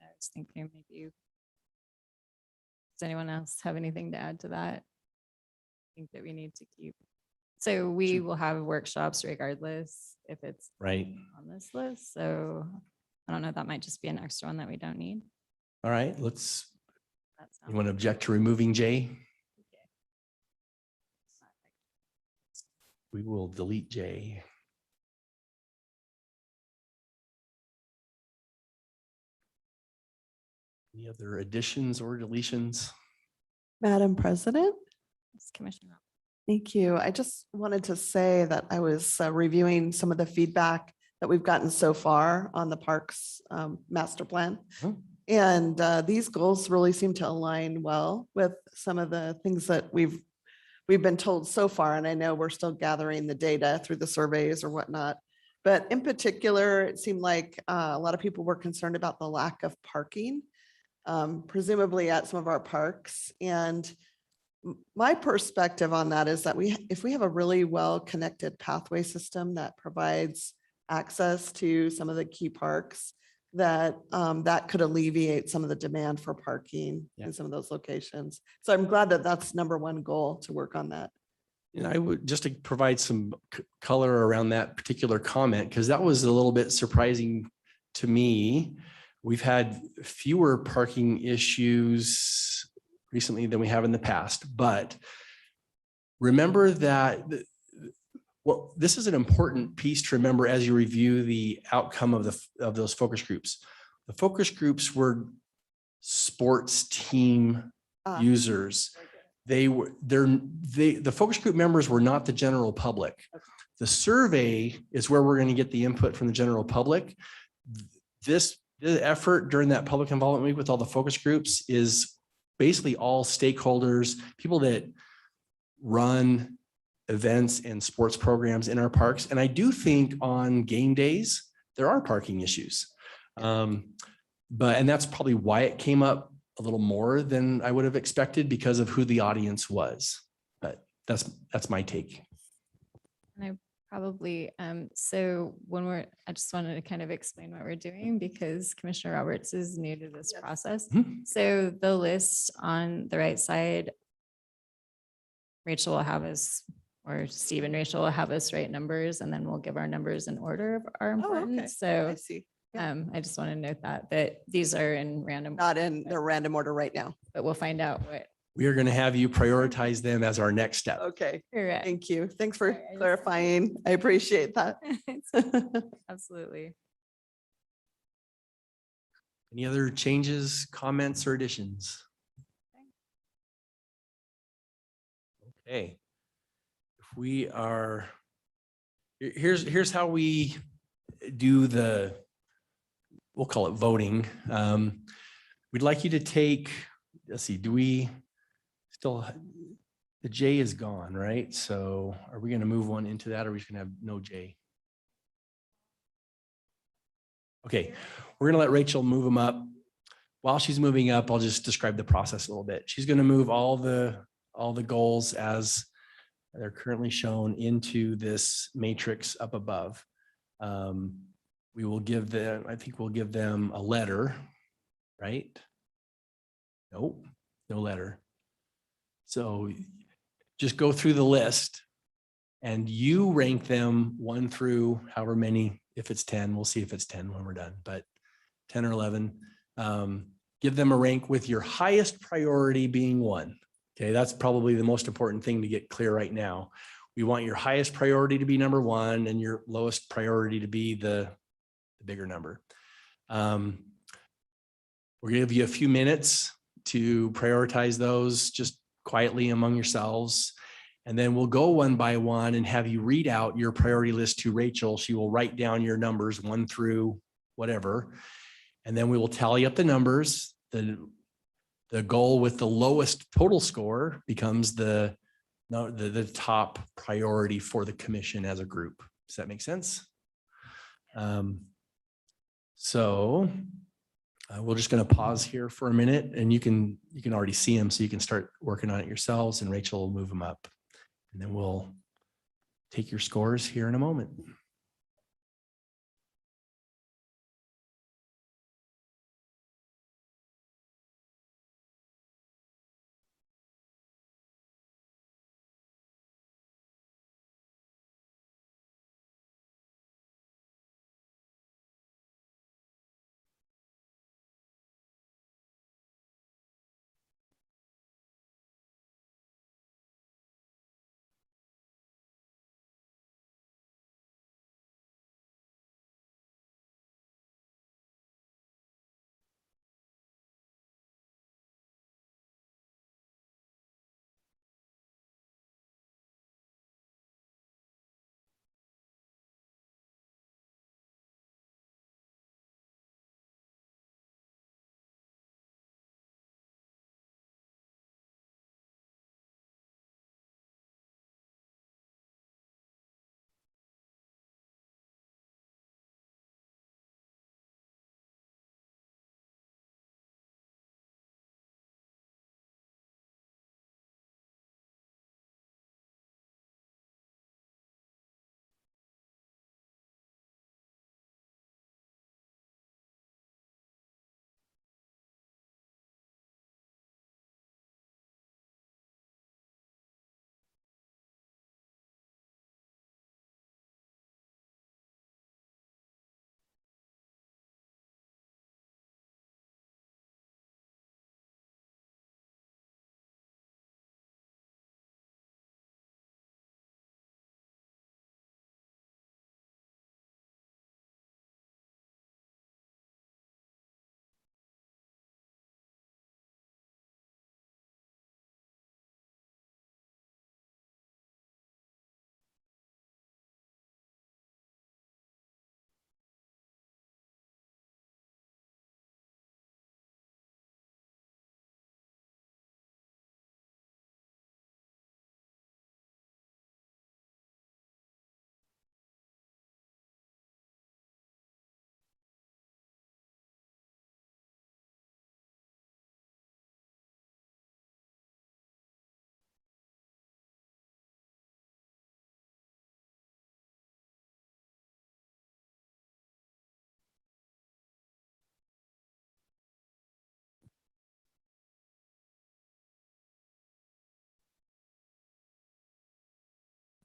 I was thinking maybe. Does anyone else have anything to add to that? I think that we need to keep. So we will have workshops regardless if it's right on this list. So I don't know, that might just be an extra one that we don't need. All right, you want to object to removing J? We will delete J. Any other additions or deletions? Madam President? Commissioner. Thank you. I just wanted to say that I was reviewing some of the feedback that we've gotten so far on the parks master plan. And these goals really seem to align well with some of the things that we've been told so far. And I know we're still gathering the data through the surveys or whatnot. But in particular, it seemed like a lot of people were concerned about the lack of parking, presumably at some of our parks. And my perspective on that is that if we have a really well-connected pathway system that provides access to some of the key parks, that could alleviate some of the demand for parking in some of those locations. So I'm glad that that's number one goal, to work on that. And I would just to provide some color around that particular comment, because that was a little bit surprising to me. We've had fewer parking issues recently than we have in the past, but remember that this is an important piece to remember as you review the outcome of those focus groups. The focus groups were sports team users. The focus group members were not the general public. The survey is where we're going to get the input from the general public. The effort during that public involvement week with all the focus groups is basically all stakeholders, people that run events and sports programs in our parks. And I do think on game days, there are parking issues. And that's probably why it came up a little more than I would have expected because of who the audience was. But that's my take. And I probably, so I just wanted to kind of explain what we're doing because Commissioner Roberts is new to this process. Mhm. So the list on the right side, Rachel will have us, or Steve and Rachel will have us write numbers, and then we'll give our numbers in order of our Oh, okay. importance. I So see. Yeah. I just want to note that these are in random, Not in the random order right now. but we'll find out what. We are going to have you prioritize them as our next step. Okay, Correct. thank you. Thanks for Sorry, I just- clarifying. I appreciate that. Absolutely. Any other changes, comments, or additions? Okay. If we are, here's how we do we'll call it voting. We'd like you to take, let's see, do we still, the J is gone, right? So are we going to move one into that or are we just going to have no J? Okay, we're going to let Rachel move them up. While she's moving up, I'll just describe the process a little bit. She's going to move all the goals as they're currently shown into this matrix up above. We will give them, I think we'll give them a letter, right? Nope, no letter. So just go through the list and you rank them 1 through however many, if it's 10, we'll see if it's 10 when we're done, but 10 or 11, give them a rank with your highest priority being 1. Okay, that's probably the most important thing to get clear right now. We want your highest priority to be number 1 and your lowest priority to be the bigger number. We're gonna give you a few minutes to prioritize those just quietly among yourselves. And then we'll go one by one and have you read out your priority list to Rachel. She will write down your numbers 1 through whatever. And then we will tally up the numbers. The goal with the lowest total score becomes the top priority for the commission as a group. Does that make sense? So we're just going to pause here for a minute and you can already see them so you can start working on it yourselves and Rachel will move them up and then we'll take your scores here in a moment.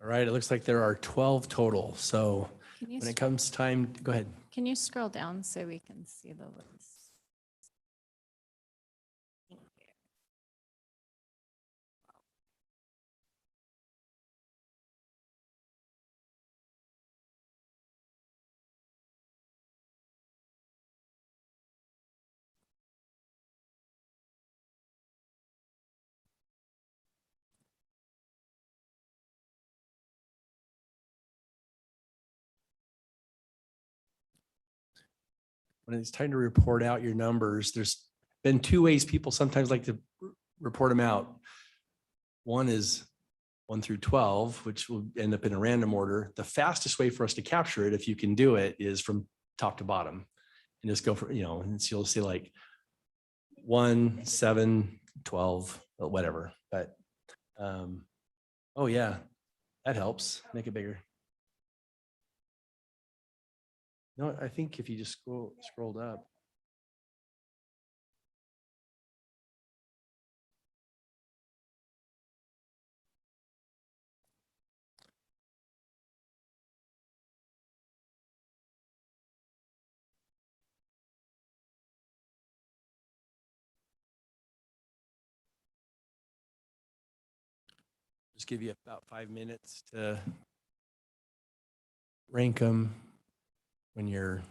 All right, it looks like there are 12 total. So Can you, when it comes time, go ahead. can you scroll down so we can see the list? Thank you. When it's time to report out your numbers, there's been two ways people sometimes like to report them out. One is 1 through 12, which will end up in a random order. The fastest way for us to capture it, if you can do it, is from top to bottom. And just go for, and so you'll see like 1, 7, 12, whatever. But, oh yeah, that helps. Make it bigger. No, I think if you just scrolled up. Just give you about 5 minutes to rank them. When you're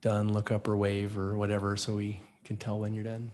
done, look up or wave or whatever so we can tell when you're done.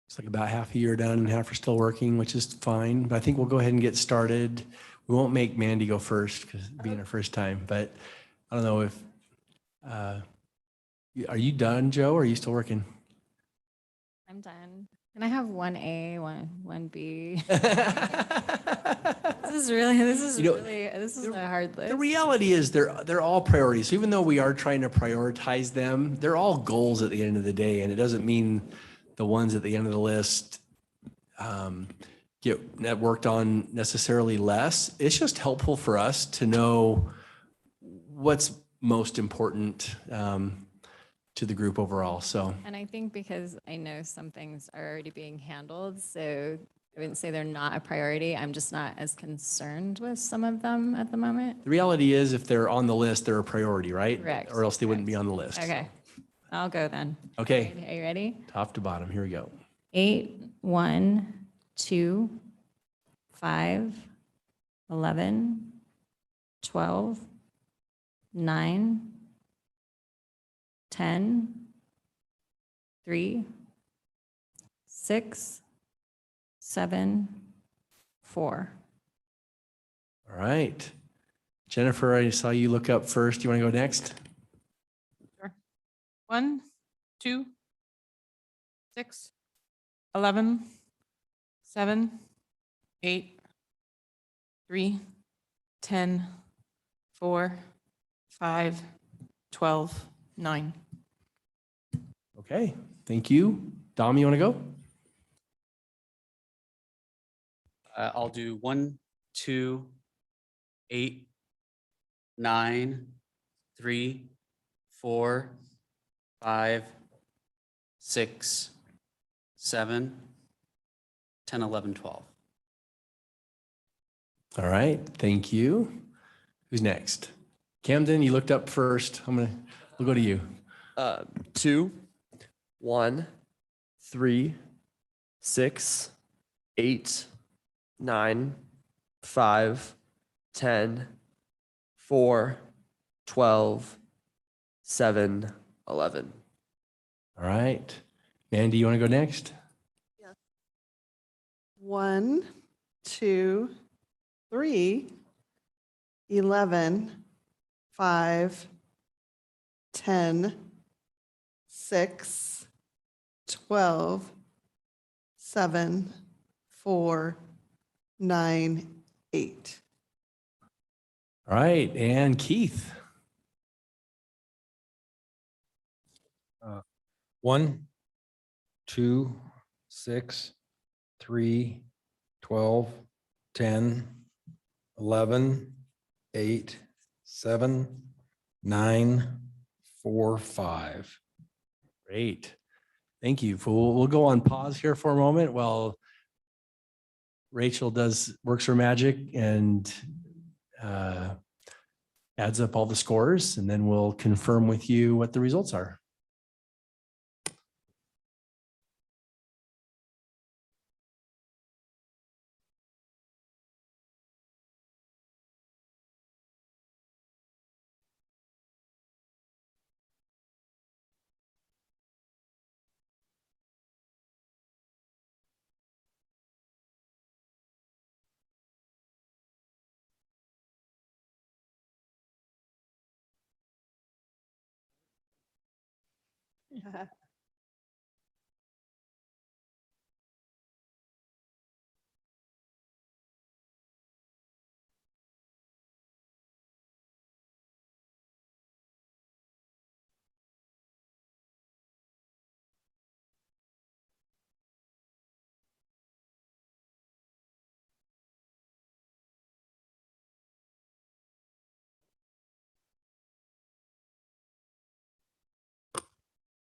It's like about half a year done and half are still working, which is fine. But I think we'll go ahead and get started. we won't make Mandy go first because being her first time, but I don't know if, are you done, Joe? Or are you still working? I'm done. Can I have 1A, 1B? This is You know, a hard list. The reality is they're all priorities. So even though we are trying to prioritize them, they're all goals at the end of the day. And it doesn't mean the ones at the end of the list get worked on necessarily less. It's just helpful for us to know what's most important to the group overall. So And I think because I know some things are already being handled, so I wouldn't say they're not a priority. I'm just not as concerned with some of them at the moment. the reality is if they're on the list, they're a priority, right? Correct. Or else they wouldn't be on the list. Okay, I'll go then. Okay. Are you ready? Top to bottom. Here we go. 8, 1, 2, 5, 11, 12, 9, 10, 3, 6, 7, 4. All right. Jennifer, I saw you look up first. You want to go next? Sure. 1, 2, 6, 11, 7, 8, 3, 10, 4, 5, 12, 9. Okay. Thank you. Dom, you want to go? I'll do 1, 2, 8, 9, 3, 4, 5, 6, 7, 10, 11, 12. All right. Thank you. Who's next? Camden, you looked up first. We'll go to you. 2, 1, 3, 6, 8, 9, 5, 10, 4, 12, 7, 11. All right. Mandy, you want to go next? 1, 2, 3, 11, 5, 10, 6, 12, 7, 4, 9, 8. All right. And Keith. 1, 2, 6, 3, 12, 10, 11, 8, 7, 9, 4, 5. Great. Thank you. We'll go on pause here for a moment while Rachel works her magic and adds up all the scores, and then we'll confirm with you what the results are.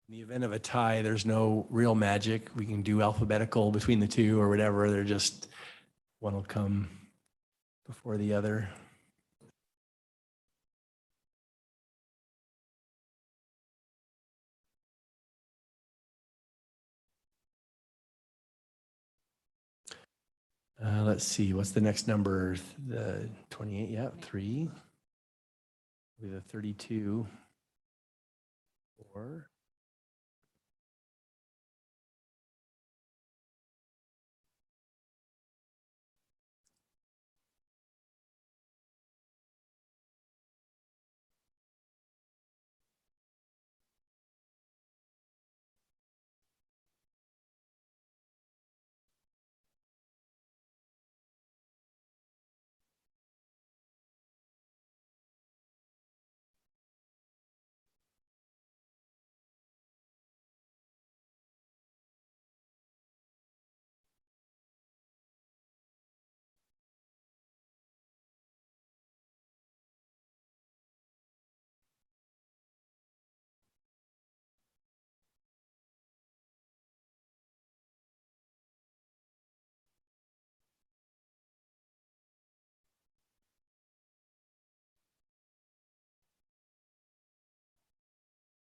In the event of a tie, there's no real magic. We can do alphabetical between the two or whatever. They're just, one will come before the other. Let's see, what's the next number? The 28, yeah, 3. With a 32, 4.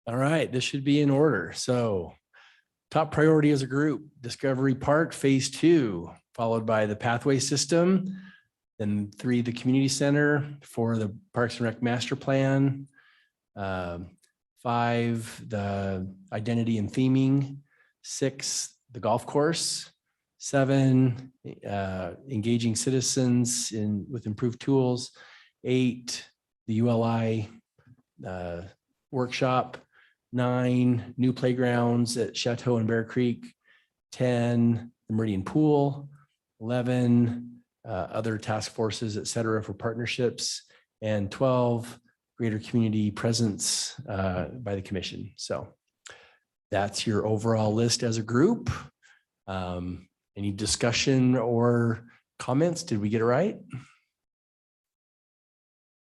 All right, this should be in order. So top priority as a group, Discovery Park Phase 2, followed by the Pathway System. Then 3, the Community Center, 4, the Parks and Rec Master Plan. 5, the Identity and Theming. 6, the Golf Course. 7, engaging citizens with improved tools. 8, the ULI workshop. 9, new playgrounds at Chateau and Bear Creek. 10, the Meridian Pool. 11, other task forces, et cetera, for partnerships. And 12, greater community presence by the commission. So that's your overall list as a group. Any discussion or comments? Did we get it right?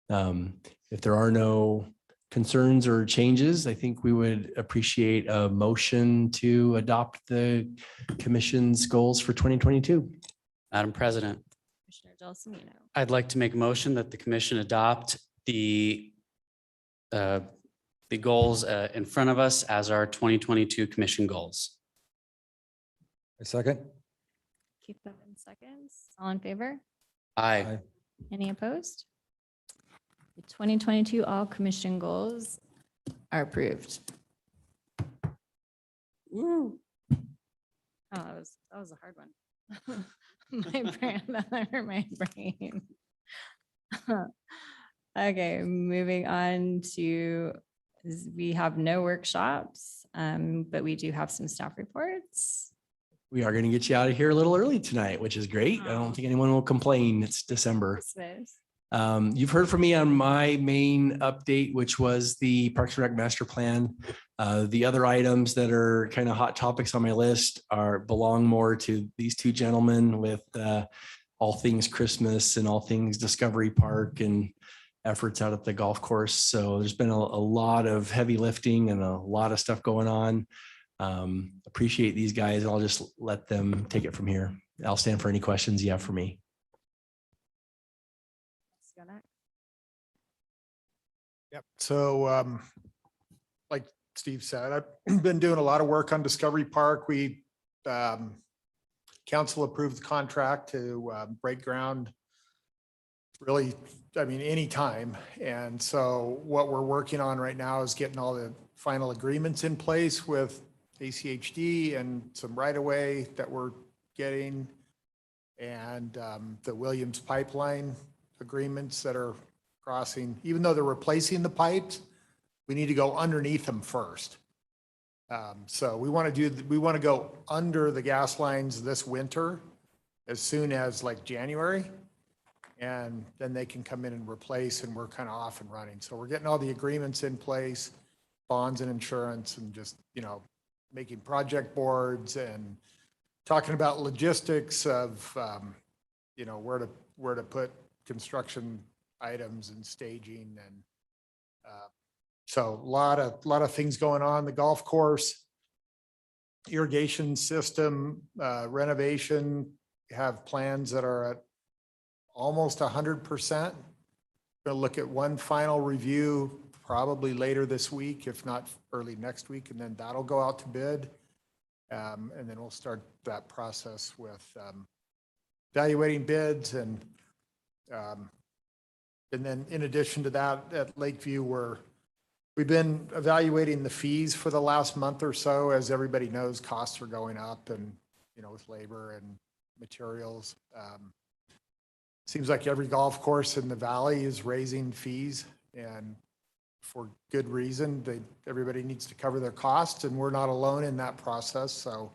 If there are no concerns or changes, I think we would appreciate a motion to adopt the commission's goals for 2022. Madam President, Commissioner Gelsomino. I'd like to make a motion that the commission adopt the goals in front of us as our 2022 commission goals. A second? Keith Bevan seconds. All in favor? Aye. Any opposed? The 2022 all commission goals are approved. Woo. Oh, that was a hard one. My brain, that hurt my brain. Okay, moving on to, we have no workshops, but we do have some staff reports. We are going to get you out of here a little early tonight, which is great. I don't think anyone will complain. It's December. Christmas. You've heard from me on my main update, which was the Parks and Rec Master Plan. The other items that are kind of hot topics on my list belong more to these two gentlemen with all things Christmas and all things Discovery Park and efforts out at the golf course. So there's been a lot of heavy lifting and a lot of stuff going on. Appreciate these guys. I'll just let them take it from here. I'll stand for any questions you have for me. Let's go next. Yep. So like Steve said, I've been doing a lot of work on Discovery Park. We council approved the contract to break ground really, I mean, anytime. And so what we're working on right now is getting all the final agreements in place with ACHD and some right-of-way that we're getting, and the Williams pipeline agreements that are crossing. Even though they're replacing the pipes, we need to go underneath them first. So we want to go under the gas lines this winter as soon as like January, and then they can come in and replace, and we're kind of off and running. So we're getting all the agreements in place, bonds and insurance, and just, you know, making project boards and talking about logistics of, you know, where to put construction items and staging. And so a lot of things going on. The golf course, irrigation system renovation, have plans that are at almost 100%. Going to look at one final review probably later this week, if not early next week, and then that'll go out to bid. And then we'll start that process with evaluating bids. And then in addition to that, at Lakeview, we've been evaluating the fees for the last month or so. As everybody knows, costs are going up, and, you know, with labor and materials. Seems like every golf course in the valley is raising fees, and for good reason. Everybody needs to cover their costs, and we're not alone in that process. So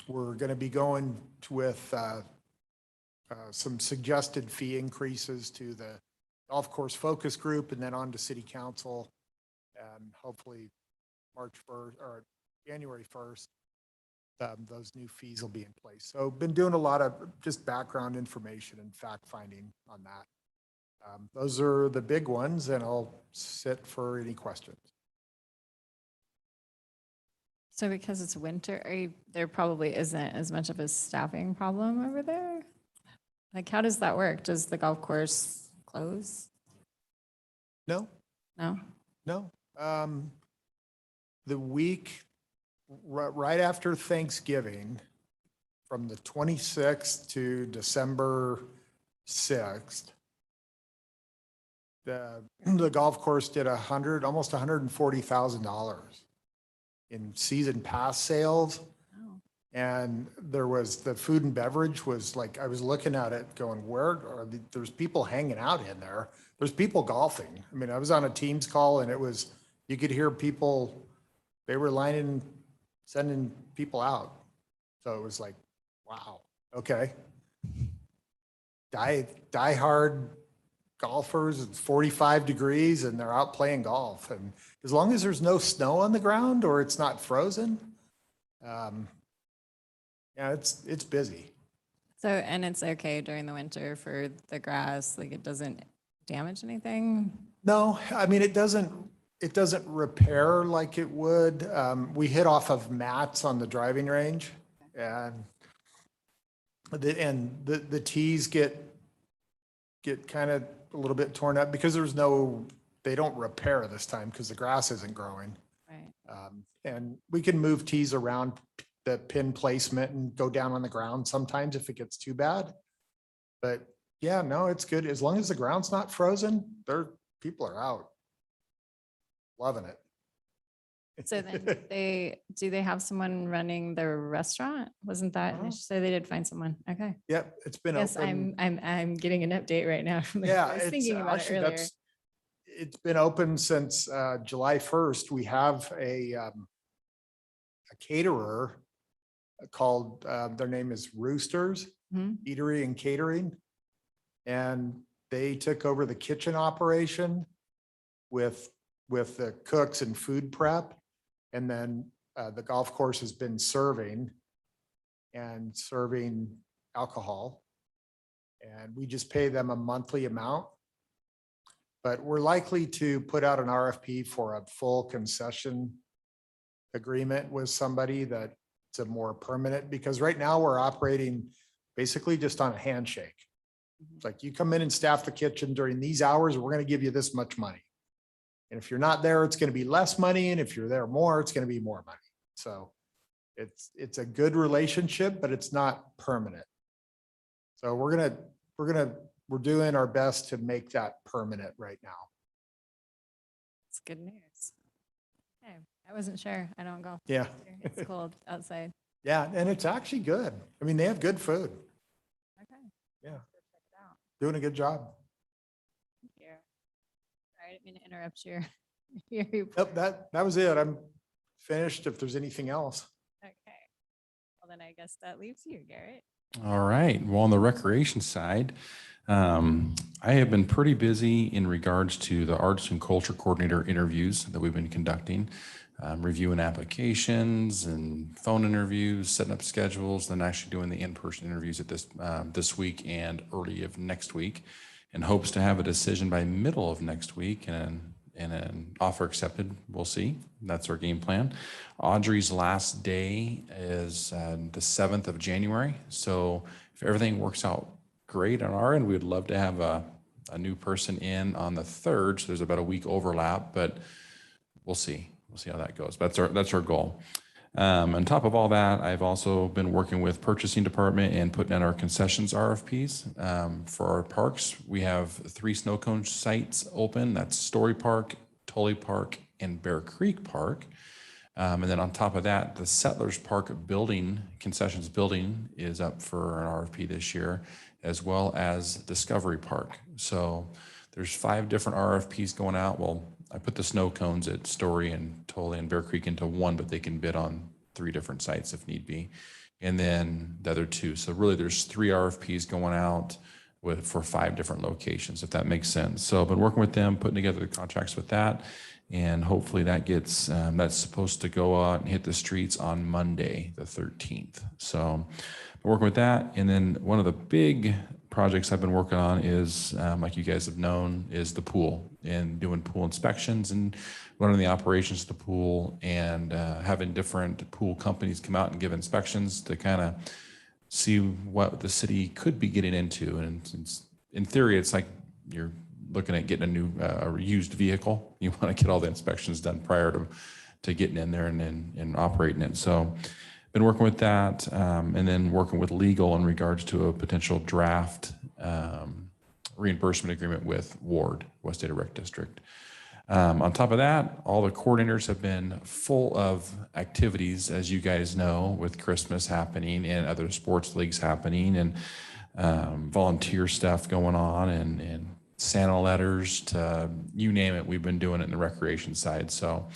we're going to be going with some suggested fee increases to the golf course focus group, and then on to city council, and hopefully March 1st or January 1st, those new fees will be in place. So been doing a lot of just background information and fact finding on that. Those are the big ones, and I'll sit for any questions. So because it's winter, there probably isn't as much of a staffing problem over there? Like, how does that work? Does the golf course close? No, No? No. The week right after Thanksgiving, from the 26th to December 6th, the golf course did almost $140,000 in season pass sales. Wow. And there was, the food and beverage was like, I was looking at it going, there's people hanging out in there. There's people golfing. I mean, I was on a Teams call and you could hear people, they were sending people out. So it was like, wow, okay. Die hard golfers, it's 45 degrees and they're out playing golf. And as long as there's no snow on the ground or it's not frozen, yeah, it's busy. So, and it's okay during the winter for the grass, like it doesn't damage anything? No, I mean, it doesn't repair like it would. We hit off of mats on the driving range and the tees get kind of a little bit torn up because they don't repair this time because the grass isn't growing. Right. And we can move tees around the pin placement and go down on the ground sometimes if it gets too bad. But yeah, no, it's good. As long as the ground's not frozen, people are out. Loving it. So then do they have someone running the restaurant? Wasn't that, Uh-huh. so they did find someone. Okay. Yep, it's been Yes, open. I'm getting an update right now from Yeah, I was it's thinking about it actually, earlier. it's been open since July 1st. We have a caterer called, their name is Roosters Mhm. Eatery and Catering. And they took over the kitchen operation with the cooks and food prep. And then the golf course has been serving alcohol. And we just pay them a monthly amount. But we're likely to put out an RFP for a full concession agreement with somebody that's a more permanent, because right now we're operating basically just on a handshake. It's like you come in and staff the kitchen during these hours, we're going to give you this much money. And if you're not there, it's going to be less money. And if you're there more, it's going to be more money. So it's a good relationship, but it's not permanent. So we're doing our best to make that permanent right now. It's good news. Okay, I wasn't sure. I don't golf. Yeah. It's cold outside. Yeah. And it's actually good. I mean, they have good food. Okay. Yeah. Check it out. Doing a good job. Thank you. Sorry, I didn't mean to interrupt your Yep, that was it. I'm finished if there's anything else. Okay. Well, then I guess that leaves you, Garrett. All right. Well, on the recreation side, I have been pretty busy in regards to the arts and culture coordinator interviews that we've been conducting, reviewing applications and phone interviews, setting up schedules, then actually doing the in-person interviews at this week and early of next week, in hopes to have a decision by middle of next week and an offer accepted. We'll see. That's our game plan. Audrey's last day is the 7th of January. So if everything works out great on our end, we would love to have a new person in on the 3rd. So there's about a week overlap, but we'll see. We'll see how that goes. That's our goal. On top of all that, I've also been working with purchasing department and putting in our concessions RFPs for our parks. We have 3 snow cone sites open. That's Story Park, Tully Park, and Bear Creek Park. And then on top of that, the Settlers Park building, concessions building, is up for an RFP this year, as well as Discovery Park. So there's 5 different RFPs going out. Well, I put the snow cones at Story and Tully and Bear Creek into one, but they can bid on 3 different sites if need be. And then the other 2. So really there's 3 RFPs going out for 5 different locations, if that makes sense. So I've been working with them, putting together the contracts with that. And hopefully that gets, that's supposed to go out and hit the streets on Monday, the 13th. So I'm working with that. And then one of the big projects I've been working on is, like you guys have known, is the pool, and doing pool inspections and running the operations of the pool, and having different pool companies come out and give inspections to kind of see what the city could be getting into. And in theory, it's like you're looking at getting a new, used vehicle. You want to get all the inspections done prior to getting in there and operating it. So been working with that, and then working with legal in regards to a potential draft reimbursement agreement with Ward, West Ada Rec District. On top of that, all the coordinators have been full of activities, as you guys know, with Christmas happening and other sports leagues happening, and volunteer stuff going on, and Santa letters to you name it. We've been doing it in the recreation side. So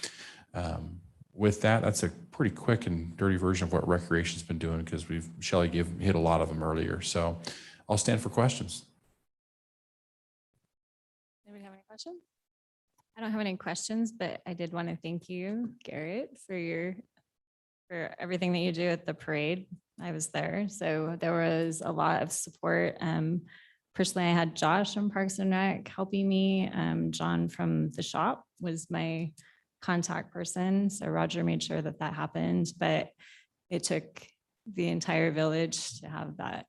with that, that's a pretty quick and dirty version of what recreation's been doing, because Shelley hit a lot of them earlier. So I'll stand for questions. Anybody have any questions? I don't have any questions, but I did want to thank you, Garrett, for everything that you do at the parade. I was there, so there was a lot of support. Personally, I had Josh from Parks and Rec helping me. John from the shop was my contact person, so Roger made sure that happened. But it took the entire village to have that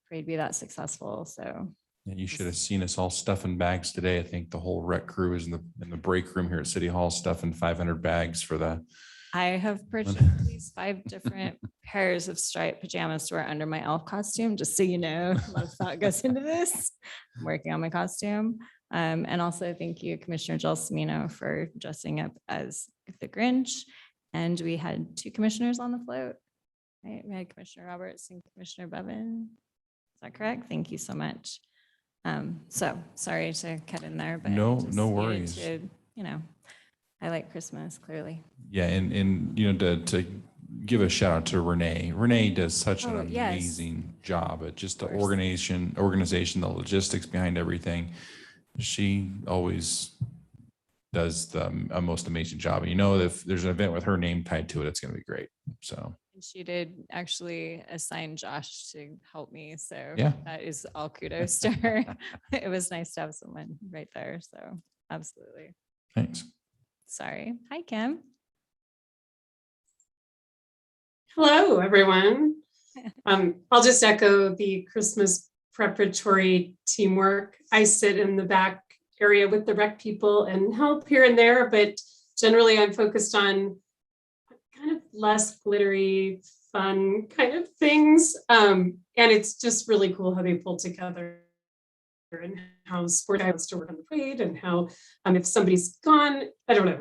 parade be that successful. So. And you should have seen us all stuffing bags today. I think the whole rec crew is in the break room here at City Hall stuffing 500 bags for the. I have purchased at least 5 different pairs of striped pajamas to wear under my elf costume, just so you know, a lot of thought goes into this. I'm working on my costume. And also thank you, Commissioner Gelsomino, for dressing up as the Grinch. And we had 2 commissioners on the float, right? We had Commissioner Roberts and Commissioner Bevan. Is that correct? Thank you so much. So sorry to cut in there, but No just needed worries. to, I like Christmas, clearly. Yeah, and to give a shout out to Renee. Renee does such an Yes. amazing job at just the course. organization, the logistics behind everything. She always does the most amazing job. And if there's an event with her name tied to it, it's going to be great. So. And she did actually assign Josh to help me. So Yeah. that is all kudos to her. It was nice to have someone right there. So absolutely. Thanks. Sorry. Hi, Kim. Hello, everyone. I'll just echo the Christmas preparatory teamwork. I sit in the back area with the rec people and help here and there, but generally I'm focused on kind of less glittery, fun kind of things. And it's just really cool how they pull together and how sport wants to work on the parade, and how if somebody's gone, I don't know,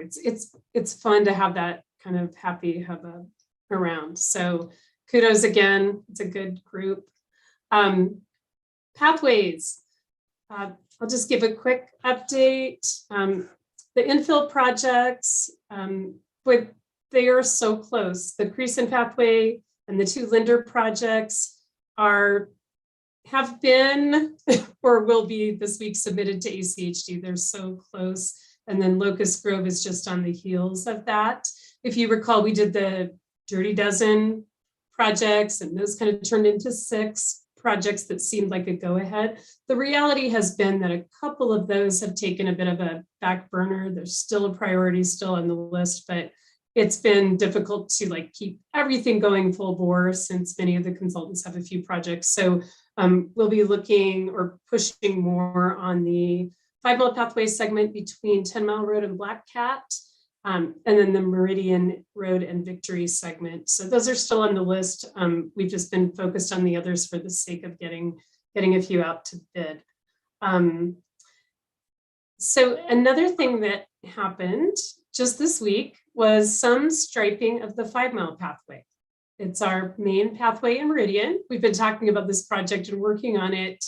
it's fun to have that kind of happy hubbub around. So kudos again, it's a good group. Pathways, I'll just give a quick update. The infill projects, but they are so close. The Creason Pathway and the 2 Linder projects have been or will be this week submitted to ACHD. They're so close. And then Locust Grove is just on the heels of that. If you recall, we did the Dirty Dozen projects, and those kind of turned into 6 projects that seemed like a go-ahead. The reality has been that a couple of those have taken a bit of a back burner. There's still a priority, still on the list, but it's been difficult to keep everything going full bore since many of the consultants have a few projects. So we'll be looking or pushing more on the 5-mile pathway segment between 10 Mile Road and Black Cat, and then the Meridian Road and Victory segment. So those are still on the list. We've just been focused on the others for the sake of getting a few out to bid. So another thing that happened just this week was some striping of the 5-mile pathway. It's our main pathway in Meridian. We've been talking about this project and working on it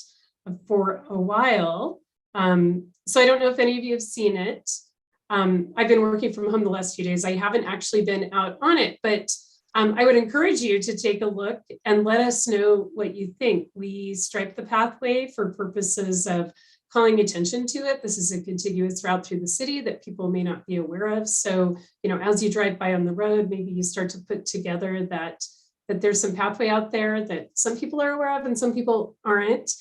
for a while. So I don't know if any of you have seen it. I've been working from home the last few days. I haven't actually been out on it, but I would encourage you to take a look and let us know what you think. We striped the pathway for purposes of calling attention to it. This is a contiguous route through the city that people may not be aware of. So, as you drive by on the road, maybe you start to put together that there's some pathway out there that some people are aware of and some people aren't.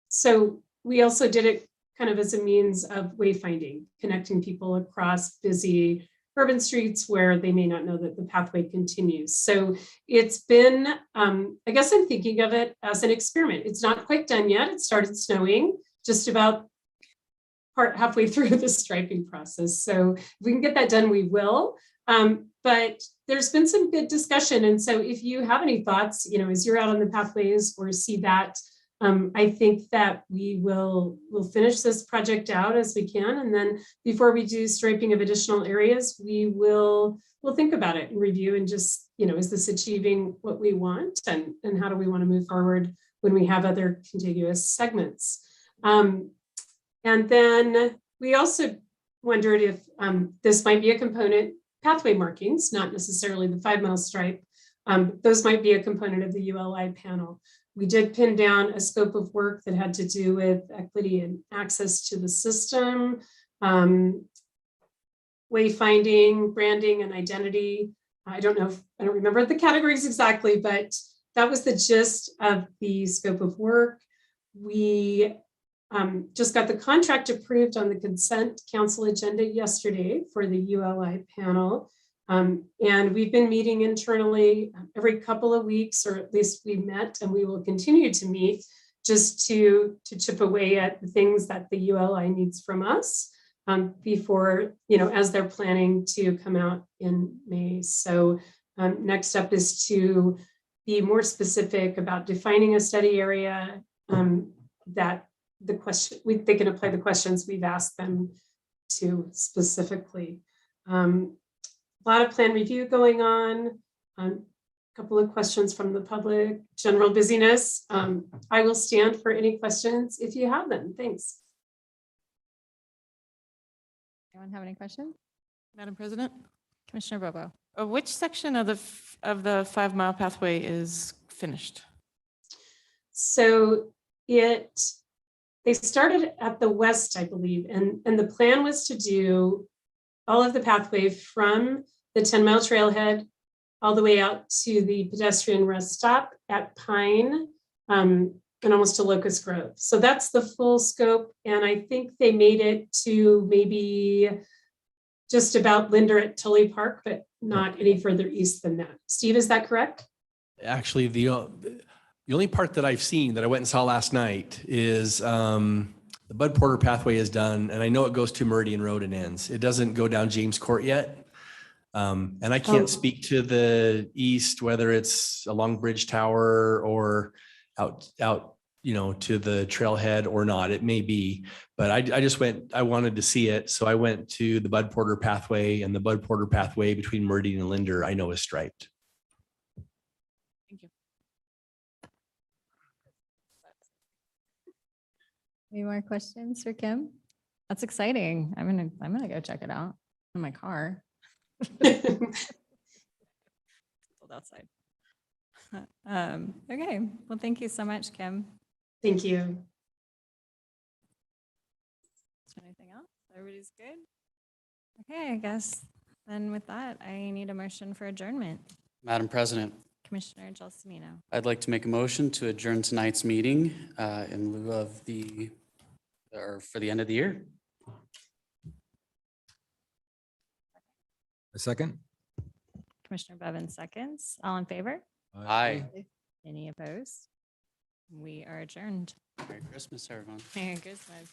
So we also did it kind of as a means of wayfinding, connecting people across busy urban streets where they may not know that the pathway continues. So it's been, I guess I'm thinking of it as an experiment. It's not quite done yet. It started snowing. just about halfway through the striping process. So if we can get that done, we will. But there's been some good discussion. And so if you have any thoughts, as you're out on the pathways or see that, I think that we'll finish this project out as we can. And then before we do striping of additional areas, we'll think about it and review and just, is this achieving what we want? And how do we want to move forward when we have other contiguous segments? And then we also wondered if this might be a component, pathway markings, not necessarily the 5-mile stripe. Those might be a component of the ULI panel. We did pin down a scope of work that had to do with equity and access to the system, wayfinding, branding, and identity. I don't remember the categories exactly, but that was the gist of the scope of work. We just got the contract approved on the consent council agenda yesterday for the ULI panel. And we've been meeting internally every couple of weeks, or at least we met, and we will continue to meet just to chip away at the things that the ULI needs from us before, as they're planning to come out in May. So next up is to be more specific about defining a study area that they can apply the questions we've asked them to specifically. A lot of plan review going on, a couple of questions from the public, general busyness. I will stand for any questions if you have them. Thanks. Anyone have any questions? Madam President, Commissioner Bobo. which section of the 5-mile pathway is finished? So they started at the west, I believe, and the plan was to do all of the pathway from the 10-mile trailhead all the way out to the pedestrian rest stop at Pine and almost to Locust Grove. So that's the full scope. And I think they made it to maybe just about Linder at Tully Park, but not any further east than that. Steve, is that correct? Actually, the only part that I've seen that I went and saw last night is the Bud Porter pathway is done, and I know it goes to Meridian Road and ends. It doesn't go down James Court yet. And I can't speak to the east, whether it's along Bridge Tower or out, to the trailhead or not. It may be, but I wanted to see it. So I went to the Bud Porter pathway, and the Bud Porter pathway between Meridian and Linder, I know is striped. Thank you. Any more questions for Kim? That's exciting. I'm gonna go check it out in my car. Cold outside. Okay, well, thank you so much, Kim. Thank you. Is there anything else? Everybody's good? Okay, I guess then with that, I need a motion for adjournment. Madam President, Commissioner Gelsomino. I'd like to make a motion to adjourn tonight's meeting in lieu of for the end of the year. A second? Commissioner Bevan seconds. All in favor? Aye. Any opposed? We are adjourned. Merry Christmas, everyone. Merry Christmas.